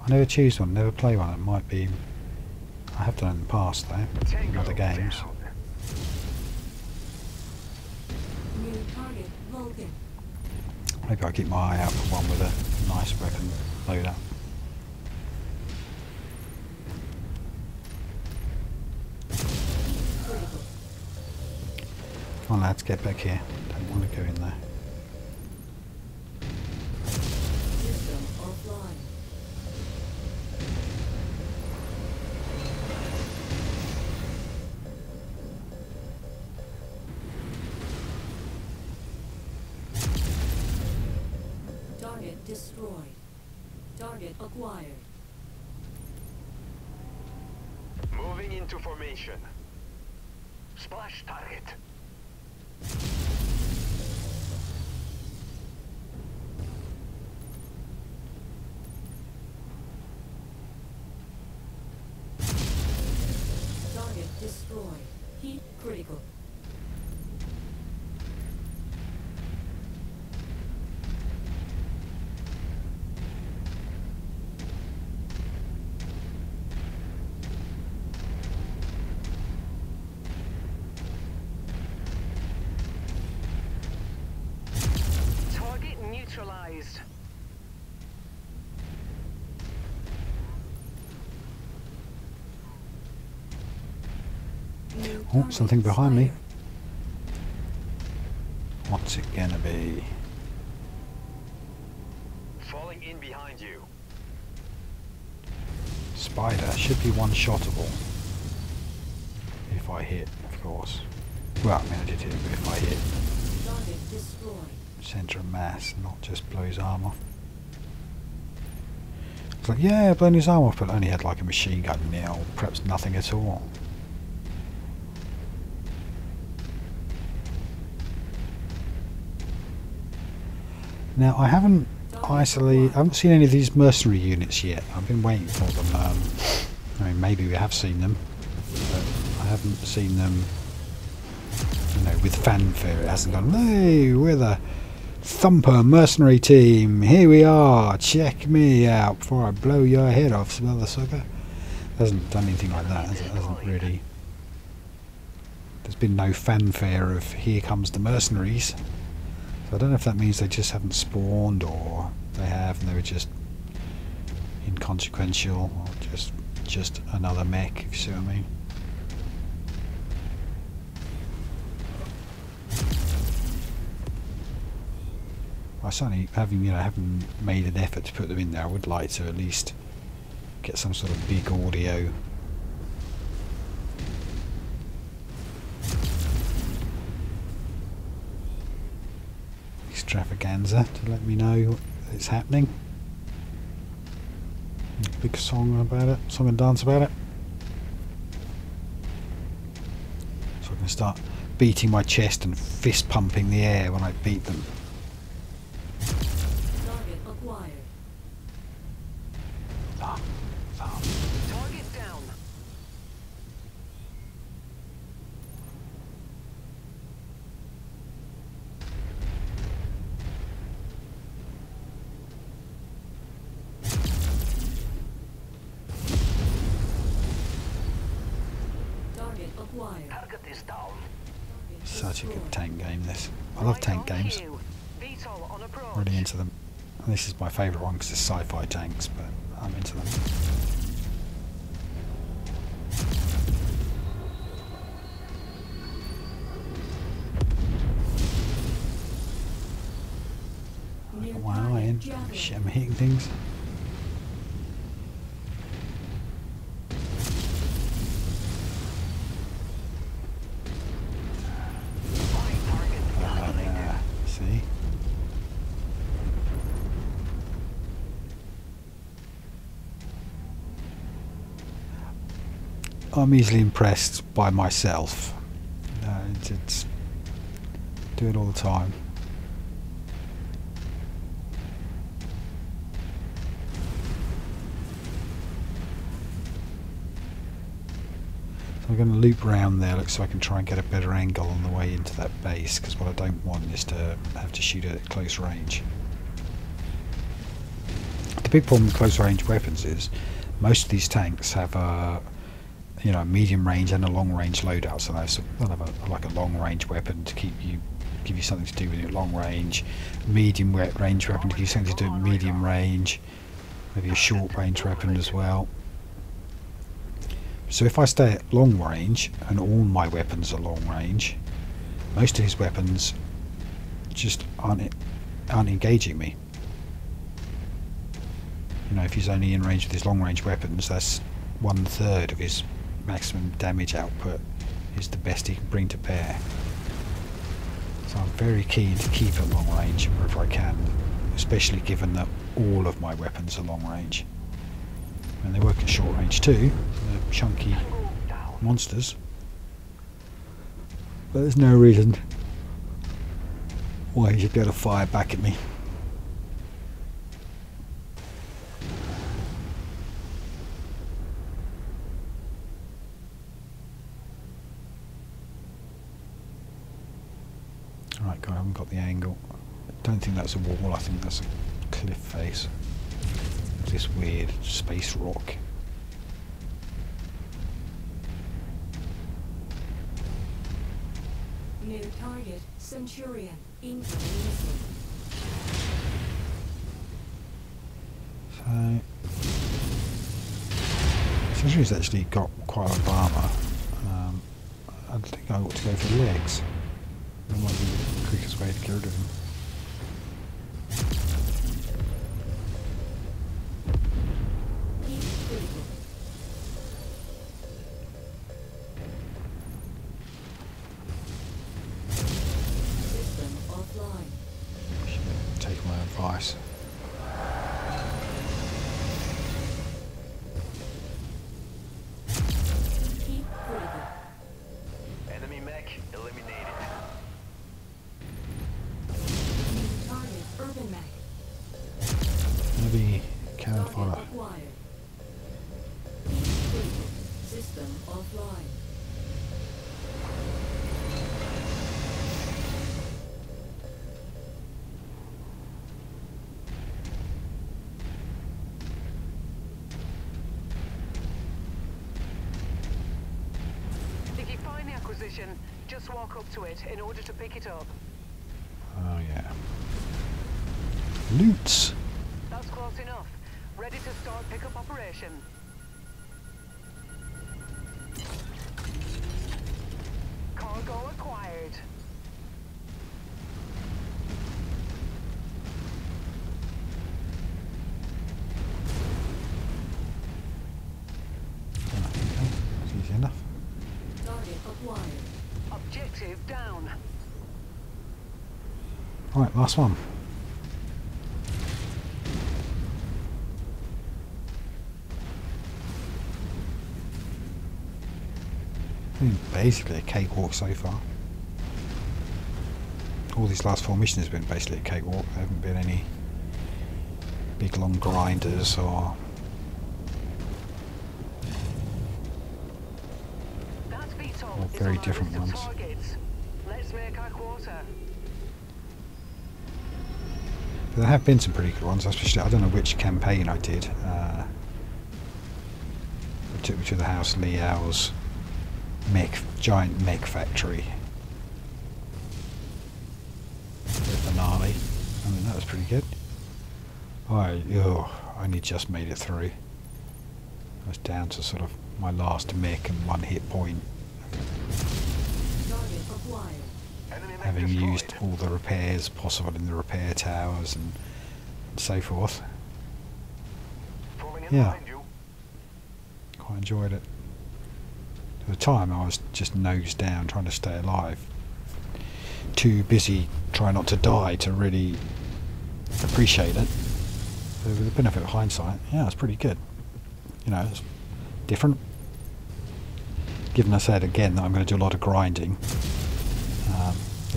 S1: I never choose one, never play one. It might be... I have done it in the past, though, in other games.
S3: Down.
S4: New target, Vulcan.
S1: Maybe I'll keep my eye out for one with a nice weapon loadout.
S4: Critical.
S1: Come on lads, get back here. Don't want to go in there.
S4: System offline. Target destroyed. Target acquired.
S3: Moving into formation. Splash target.
S4: Target destroyed. Heat critical.
S2: Target neutralized.
S4: New
S1: Oh,
S4: target
S1: something behind me.
S4: fired.
S1: What's it gonna be?
S3: Falling in behind you.
S1: Spider should be one-shottable. If I hit, of course. Well, I mean I did hit, but if I hit
S4: Target destroyed.
S1: centre of mass, not just blow his arm off. It's like, yeah, blown his arm off, but only had like a machine gun in it, or perhaps nothing at all. Now I haven't seen any of these mercenary units yet. I've been waiting for them. I mean, maybe we have seen them, but I haven't seen them, you know, with fanfare. It hasn't gone, hey, we're the Thumper mercenary team. Here we are. Check me out before I blow your head off, mother sucker. Hasn't done anything like that, has it? Hasn't really. There's been no fanfare of here comes the mercenaries. So I don't know if that means they just haven't spawned, or they have and they were just inconsequential, or just another mech, if you see what I mean. I certainly, having made an effort to put them in there, I would like to at least get some sort of big audio. Extravaganza to let me know it's happening. Big song about it, song and dance about it. So I can start beating my chest and fist pumping the air when I beat them.
S4: Target acquired.
S1: Thump, thump.
S2: Target down.
S4: Target acquired.
S3: Target is down.
S1: Such a good tank game, this. I love tank games.
S2: VTOL on approach.
S1: Really into them. And this is my favourite one because it's sci-fi tanks, but I'm into them.
S4: New
S1: Wow,
S4: target
S1: Ian.
S4: javelin.
S1: Shit, I'm hitting things. See? I'm easily impressed by myself. It's do it all the time. So I'm going to loop round there so I can try and get a better angle on the way into that base, because what I don't want is to have to shoot at close range. The big problem with close range weapons is most of these tanks have a a medium range and a long range loadout. So they'll have like a long range weapon to give you something to do with it long range, medium range weapon to give you something to do with medium range, maybe a short range weapon as well. So if I stay at long range and all my weapons are long range, most of his weapons just aren't engaging me. If he's only in range with his long range weapons, that's 1/3 of his maximum damage output is the best he can bring to bear. So I'm very keen to keep at long range wherever I can, especially given that all of my weapons are long range. And they work at short range too, they're chunky monsters. But there's no reason why he should be able to fire back at me. Right, God, I haven't got the angle. I don't think that's a wall, I think that's a cliff face. This weird space rock.
S4: New target, Centurion, incoming missile.
S1: So, Centurion's actually got quite a lot of armour. I think I ought to go for legs. That might be the quickest way to get rid of him.
S4: System offline.
S1: Take my advice.
S4: Keep critical.
S3: Enemy mech eliminated.
S4: New target, urban mech.
S1: Maybe cannon
S4: Target
S1: fire.
S4: acquired. Keep critical. System offline.
S2: If you find the acquisition, just walk up to it in order to pick it up.
S1: Oh yeah. Loots.
S2: That's close enough. Ready to start pickup operation. Cargo acquired.
S1: Okay, that's easy enough.
S4: Target acquired.
S2: Objective down.
S1: Right, last one. Basically a cakewalk so far. All these last 4 missions have been basically a cakewalk. There haven't been any big long grinders or
S2: That VTOL
S1: All
S2: is
S1: very
S2: on our
S1: different
S2: list of
S1: ones.
S2: targets. Let's make our quarter.
S1: but there have been some pretty good ones, especially I don't know which campaign I did. It took me to the House Liao's giant mech factory. The finale. I mean, that was pretty good. I only just made it through. I was down to sort of my last mech and 1 hit point,
S4: Target acquired.
S3: Enemy mech
S1: having
S3: destroyed.
S1: used all the repairs possible in the repair towers and so forth.
S3: Falling in
S1: Yeah.
S3: behind you.
S1: Quite enjoyed it. At the time I was just nose down trying to stay alive. Too busy trying not to die to really appreciate it. So with the benefit of hindsight, yeah, it's pretty good. You know, it's different. Given I said again that I'm going to do a lot of grinding,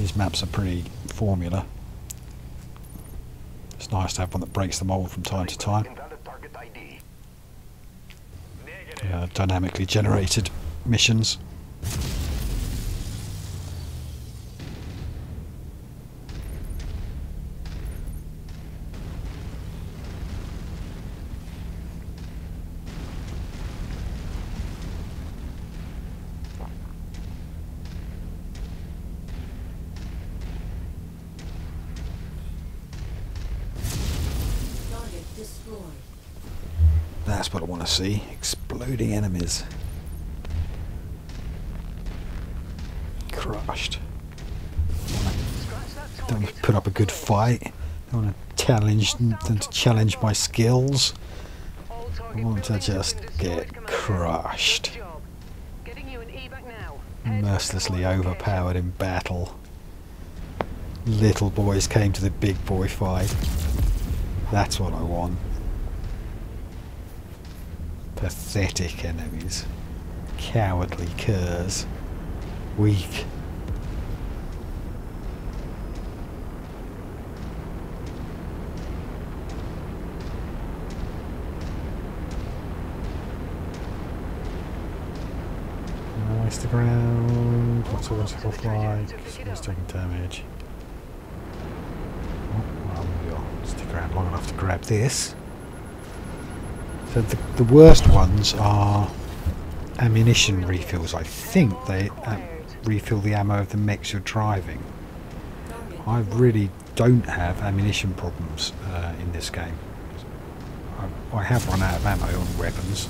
S1: These maps are pretty formula. It's nice to have one that breaks the mold from time to time.
S3: Invalid target ID.
S1: Dynamically generated missions.
S4: Target destroyed.
S1: That's what I want to see. Exploding enemies. Crushed. Don't want to put up a good fight. Don't want to challenge them to challenge my skills. I want to just get crushed. Mercilessly overpowered in battle. Little boys came to the big boy fight. That's what I want. Pathetic enemies. Cowardly curs. Weak. Nice to ground. What's all this health like? Someone's taking damage. Oh, well, maybe I'll stick around long enough to grab this. So the worst ones are ammunition refills. I think they refill the ammo of the mechs you're driving. I really don't have ammunition problems in this game. I have run out of ammo on weapons,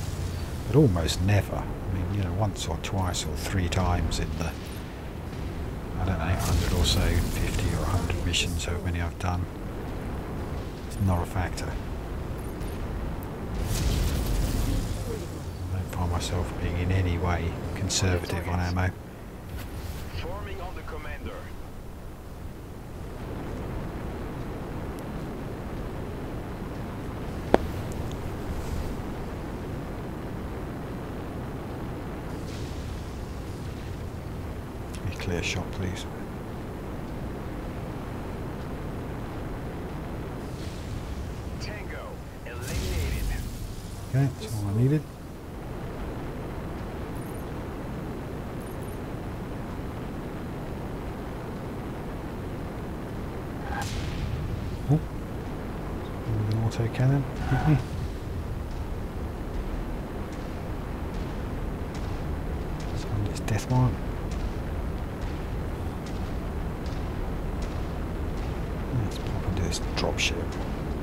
S1: but almost never. I mean, you know, once or twice or 3 times in the, I don't know, 100 or so, 50 or 100 missions, however many I've done. It's not a factor. I don't find myself being in any way conservative on ammo.
S3: Swarming on the commander.
S1: A clear shot, please.
S3: Tango eliminated.
S1: Okay, that's all I needed. Oh, an auto cannon. Hit me. Somebody's death mark. Let's pop into this dropship.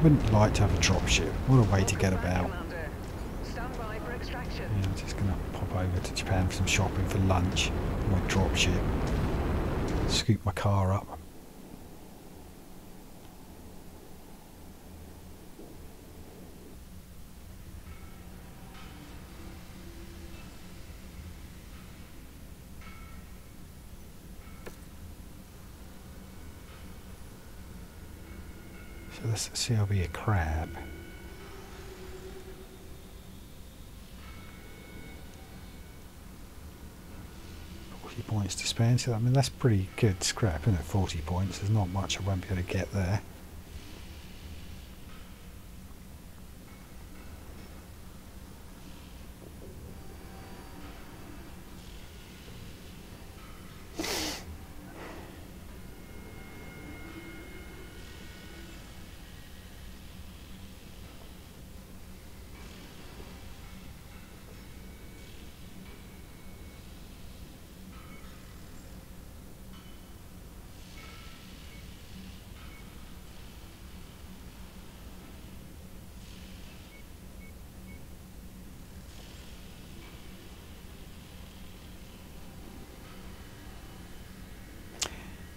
S1: Wouldn't like to have a dropship. What a way to get about. Yeah, I'm just going to pop over to Japan for some shopping for lunch. My dropship. Scoop my car up. So let's see, I'll be a crab. Points to spend. So I mean, that's pretty good scrap, isn't it? 40 points. There's not much I won't be able to get there.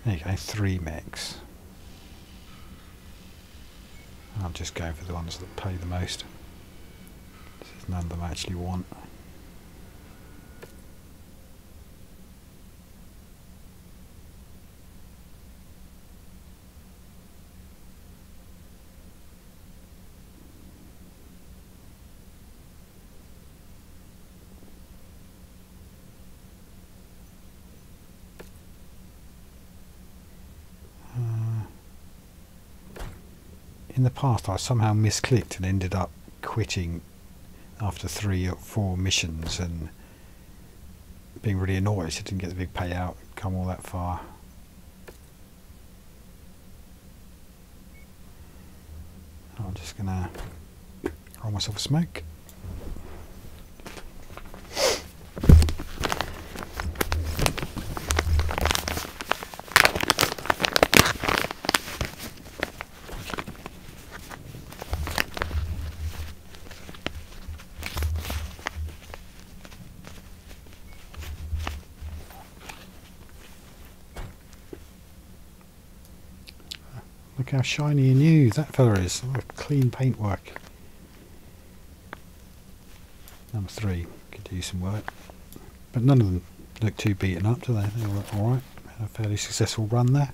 S1: There you go, 3 mechs. I'm just going for the ones that pay the most. There's none of them I actually want. in the past I somehow misclicked and ended up quitting after 3 or 4 missions and being really annoyed. I didn't get the big payout, come all that far. I'm just gonna roll myself a smoke. Look how shiny and new that fella is. Oh, clean paintwork. Number 3 could do some work. But none of them look too beaten up, do they? They all look alright. Had a fairly successful run there.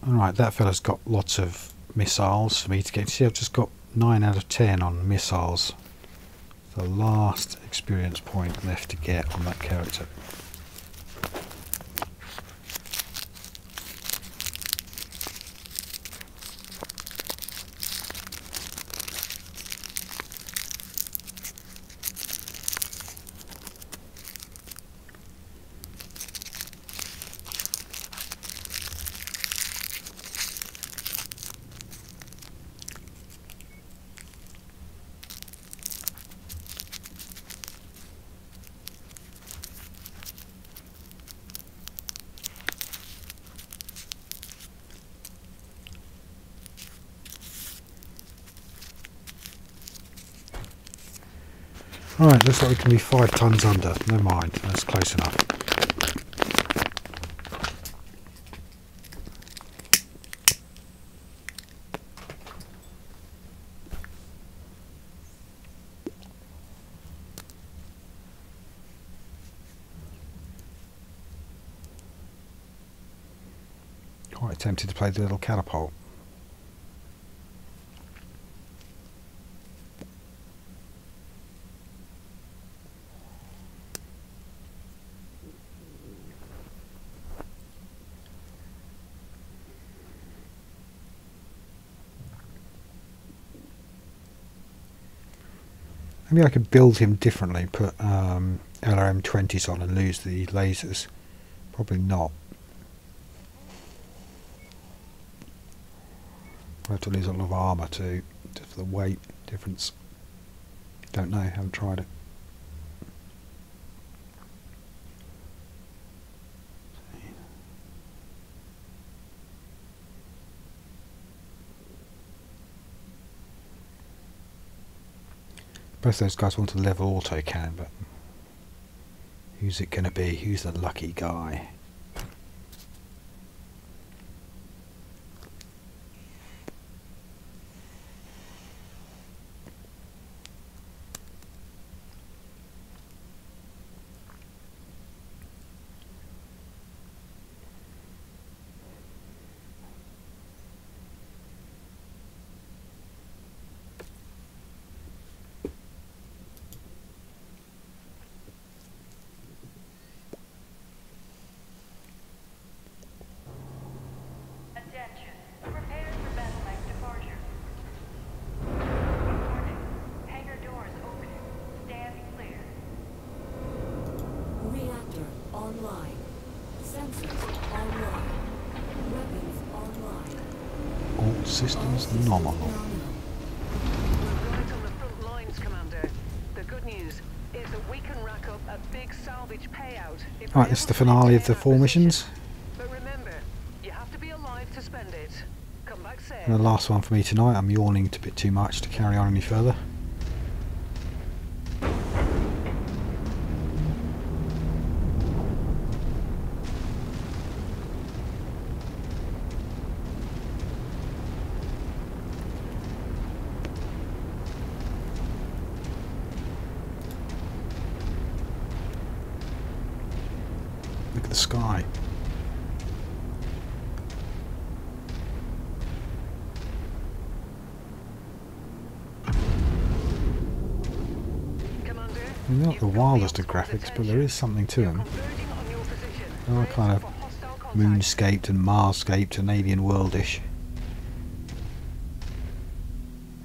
S1: Alright, that fella's got lots of missiles for me to get. See, I've just got 9 out of 10 on missiles. The last experience point left to get on that character. Alright, looks like we can be 5 tons under. Never mind, that's close enough. Quite tempted to play the little catapult. Maybe I could build him differently, put LRM-20s on and lose the lasers. Probably not. I'll have to lose a lot of armour too, just for the weight difference. Don't know, haven't tried it. Both those guys want to level auto can, but who's it going to be? Who's the lucky guy? systems nominal.
S2: We're right on the front lines, Commander. The good news is that we can rack up a big salvage payout. If
S1: Right,
S2: we're
S1: this is the
S2: able to
S1: finale of
S2: maintain
S1: the
S2: our
S1: 4
S2: position.
S1: missions.
S2: But remember, you have to be alive to spend it. Come back safe.
S1: And the last one for me tonight. I'm yawning a bit too much to carry on any further. Look at the sky.
S2: Commander,
S1: Not
S2: you've
S1: the
S2: got
S1: wildest of
S2: optical
S1: graphics, but there is something to
S2: You're
S1: them.
S2: converging on your position.
S1: They are kind of
S2: For hostile contact.
S1: moonscaped and Marscaped and alien worldish.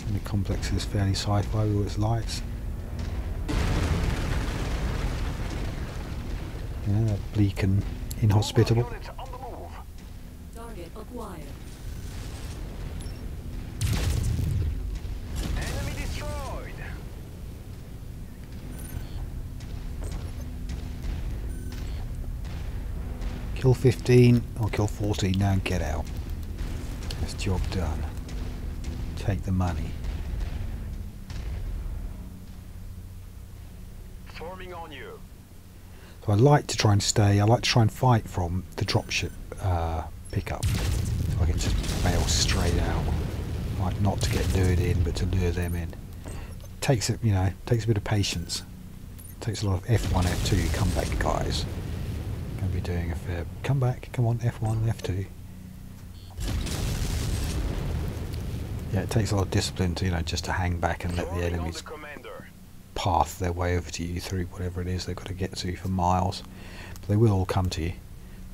S1: And the complex is fairly sci-fi with all its lights. Yeah, bleak and inhospitable.
S3: Mobile units on the move.
S4: Target acquired.
S3: Enemy destroyed.
S1: Kill 15 or kill 14, now get out. That's job done. Take the money.
S3: Forming on you.
S1: So I like to try and stay, I like to try and fight from the dropship pickup. So I can just bail straight out. Like not to get lured in, but to lure them in. Takes it, you know, takes a bit of patience. Takes a lot of F1, F2, come back guys. Gonna be doing a fair, come back, come on, F1, F2. Yeah, it takes a lot of discipline to, you know, just to hang back and let the
S3: Forming on
S1: enemies
S3: the commander.
S1: path their way over to you through whatever it is they've got to get to for miles. But they will all come to you.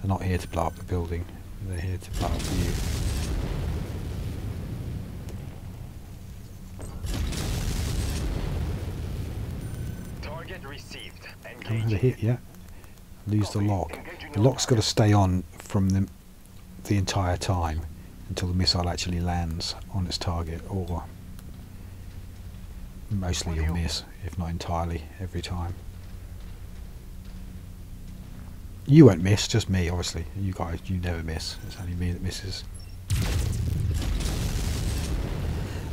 S1: They're not here to blow up the building, they're here to blow up you.
S3: Target received.
S1: Haven't had a
S3: Engaging.
S1: hit yet. Lose the lock. The lock's got to stay on from the entire time until the missile actually lands on its target, or mostly you'll miss, if not entirely, every time. You won't miss, just me obviously. You guys, you never miss. It's only me that misses.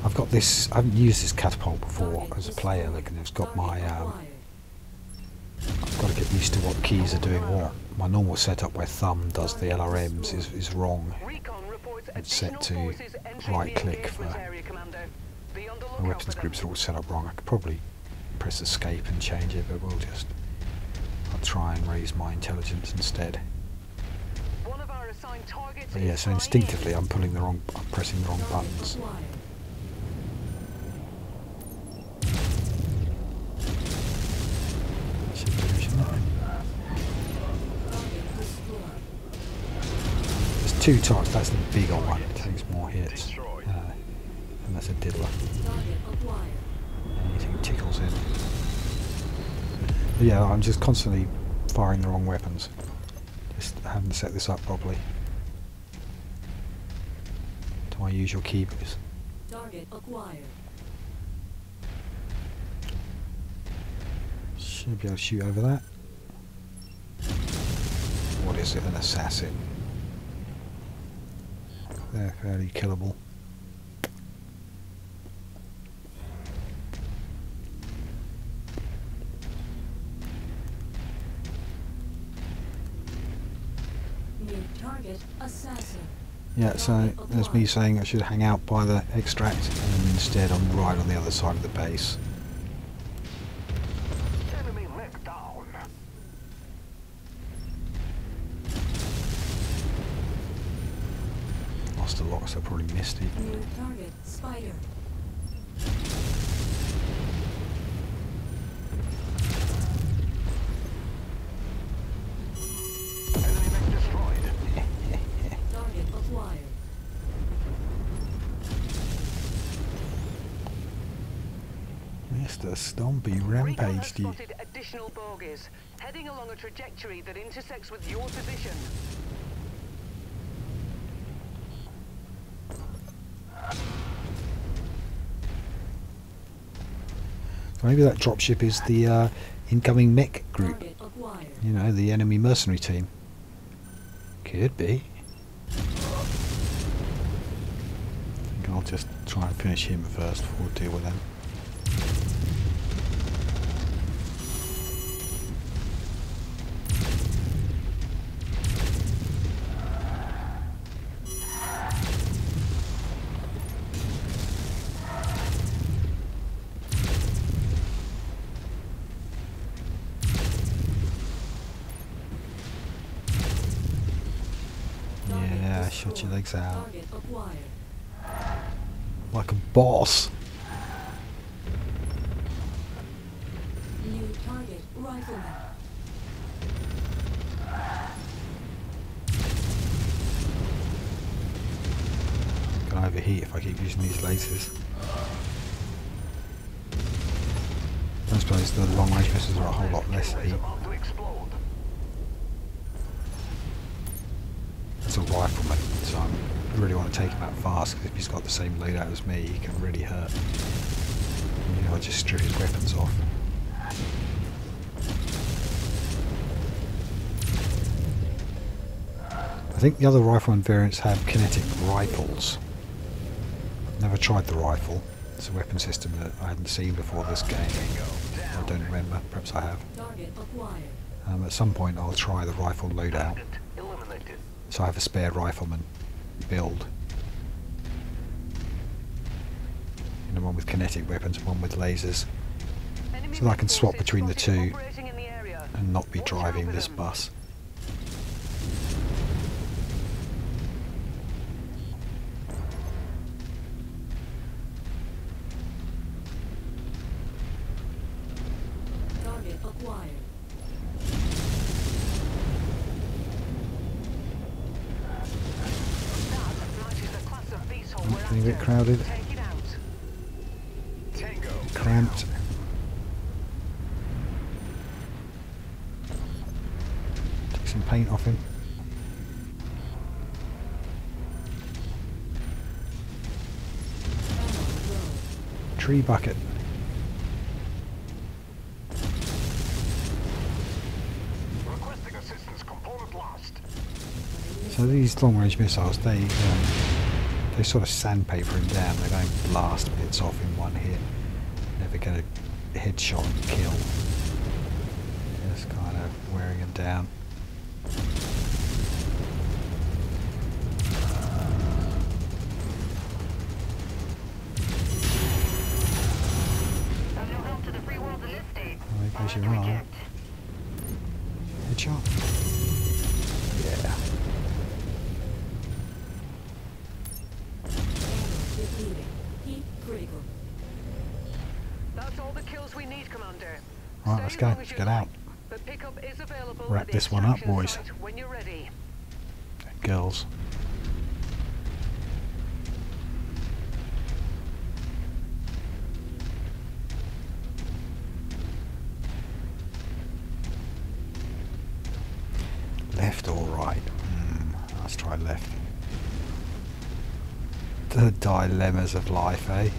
S1: I've got this, I haven't used this catapult before as a player. Look, and it's got my I've got to get used to what keys are doing what. My normal setup where thumb does the LRMs is wrong.
S2: Recon reports
S1: It's set
S2: additional
S1: to
S2: forces entering
S1: right
S2: the
S1: click
S2: engagement
S1: for
S2: area, Commander. Be on the
S1: my
S2: lookout
S1: weapons
S2: for
S1: groups
S2: them.
S1: are all set up wrong. I could probably press escape and change it, but I'll try and raise my intelligence instead.
S2: One of our assigned targets
S1: But yeah,
S2: is
S1: so
S2: flying
S1: instinctively
S2: in.
S1: I'm pressing the wrong
S4: Target
S1: buttons.
S4: acquired.
S1: Ship division.
S4: Target destroyed.
S1: There's two types, that's the bigger one, it takes more hits.
S3: Destroyed.
S1: And that's a diddler.
S4: Target acquired.
S1: Anything tickles in. But yeah, I'm just constantly firing the wrong weapons. Just haven't set this up properly. To my usual keybase.
S4: Target acquired.
S1: Should be able to shoot over that. What is it? An assassin. They're fairly killable.
S4: New target assassin.
S1: Yeah, so there's me saying I should hang out by the extract, and instead I'm right on the other side of the base.
S3: Enemy mech down.
S1: Lost a lot, so I probably missed it.
S4: New target spider.
S3: Enemy mech destroyed.
S4: Target acquired.
S1: Mr. Stompy rampaged
S2: Recon has
S1: you.
S2: spotted additional bogies, heading along a trajectory that intersects with your position.
S1: Maybe that dropship is the incoming mech group.
S4: Target acquired.
S1: You know, the enemy mercenary team. Could be. I think I'll just try and finish him first before we deal with them. Yeah, shut your legs out.
S4: Target acquired.
S1: Like a boss.
S4: New target rifleman.
S1: Gonna overheat if I keep using these lasers. I suppose the long range missiles are a whole lot less heat.
S3: About to explode.
S1: It's a rifleman, so I really want to take him out fast, because if he's got the same loadout as me, he can really hurt. You know, I'll just strip his weapons off. I think the other rifleman variants have kinetic rifles. Never tried the rifle. It's a weapon system that I hadn't seen before this game. I don't remember, perhaps I have.
S4: Target acquired.
S1: At some point I'll try the rifle loadout.
S3: Target eliminated.
S1: So I have a spare rifleman build. And one with kinetic weapons and one with lasers. So that I can swap between the two and not be driving this bus.
S4: Target acquired.
S1: Getting a bit crowded. Cramped. Take some paint off him. Tree bucket.
S3: Requesting assistance. Component lost.
S1: So these long range missiles, they sort of sandpaper him down. They don't blast bits off in one hit. Never get a headshot and kill. Just kind of wearing him down. Oh, there goes your arm. Headshot. Yeah.
S4: Depleted. Heat critical.
S2: That's all the kills we need, Commander.
S1: Right, let's go. Let's get out.
S2: The pickup is available
S1: Wrap
S2: at the
S1: this one up,
S2: extraction
S1: boys.
S2: site when you're ready.
S1: Girls. Left or right? Let's try left. The dilemmas of life, eh?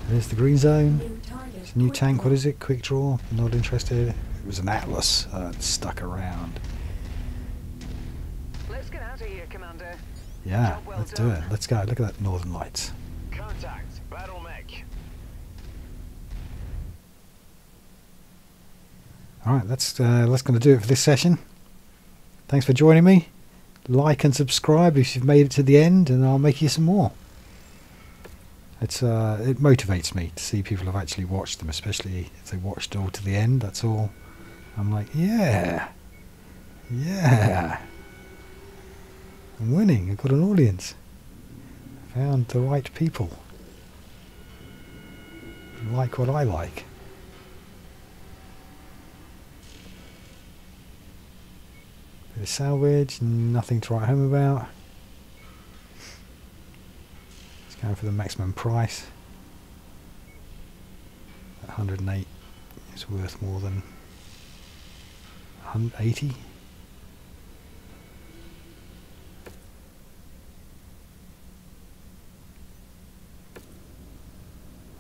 S1: There's the green zone.
S4: New target.
S1: It's a new
S4: quick
S1: tank.
S4: draw.
S1: What is it? Quick draw. Not interested. It was an Atlas. It's stuck around.
S2: Let's get out of here, Commander.
S1: Yeah,
S2: Job well
S1: let's do
S2: done.
S1: it. Let's go. Look at that Northern Lights.
S3: Contact. Battle mech.
S1: All right, that's going to do it for this session. Thanks for joining me. Like and subscribe if you've made it to the end, and I'll make you some more. It motivates me to see people have actually watched them, especially if they watched all to the end. That's all. I'm like, yeah, I'm winning. I've got an audience. Found the right people. Like what I like. Bit of salvage, nothing to write home about. It's going for the maximum price. 108 is worth more than 180.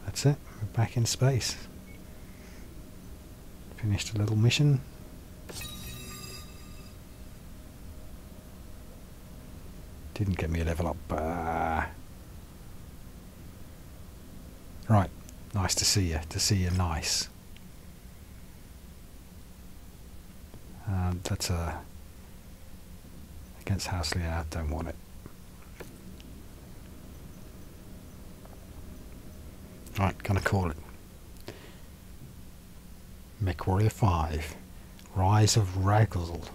S1: That's it, we're back in space. Finished a little mission. Didn't get me a level up. Right, nice to see you. To see you nice. That's against Housley. I don't want it. Right, gonna call it. MechWarrior 5. Rise of Rasalhague.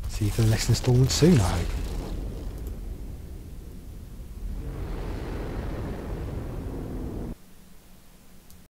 S1: See you for the next installment soon, I hope.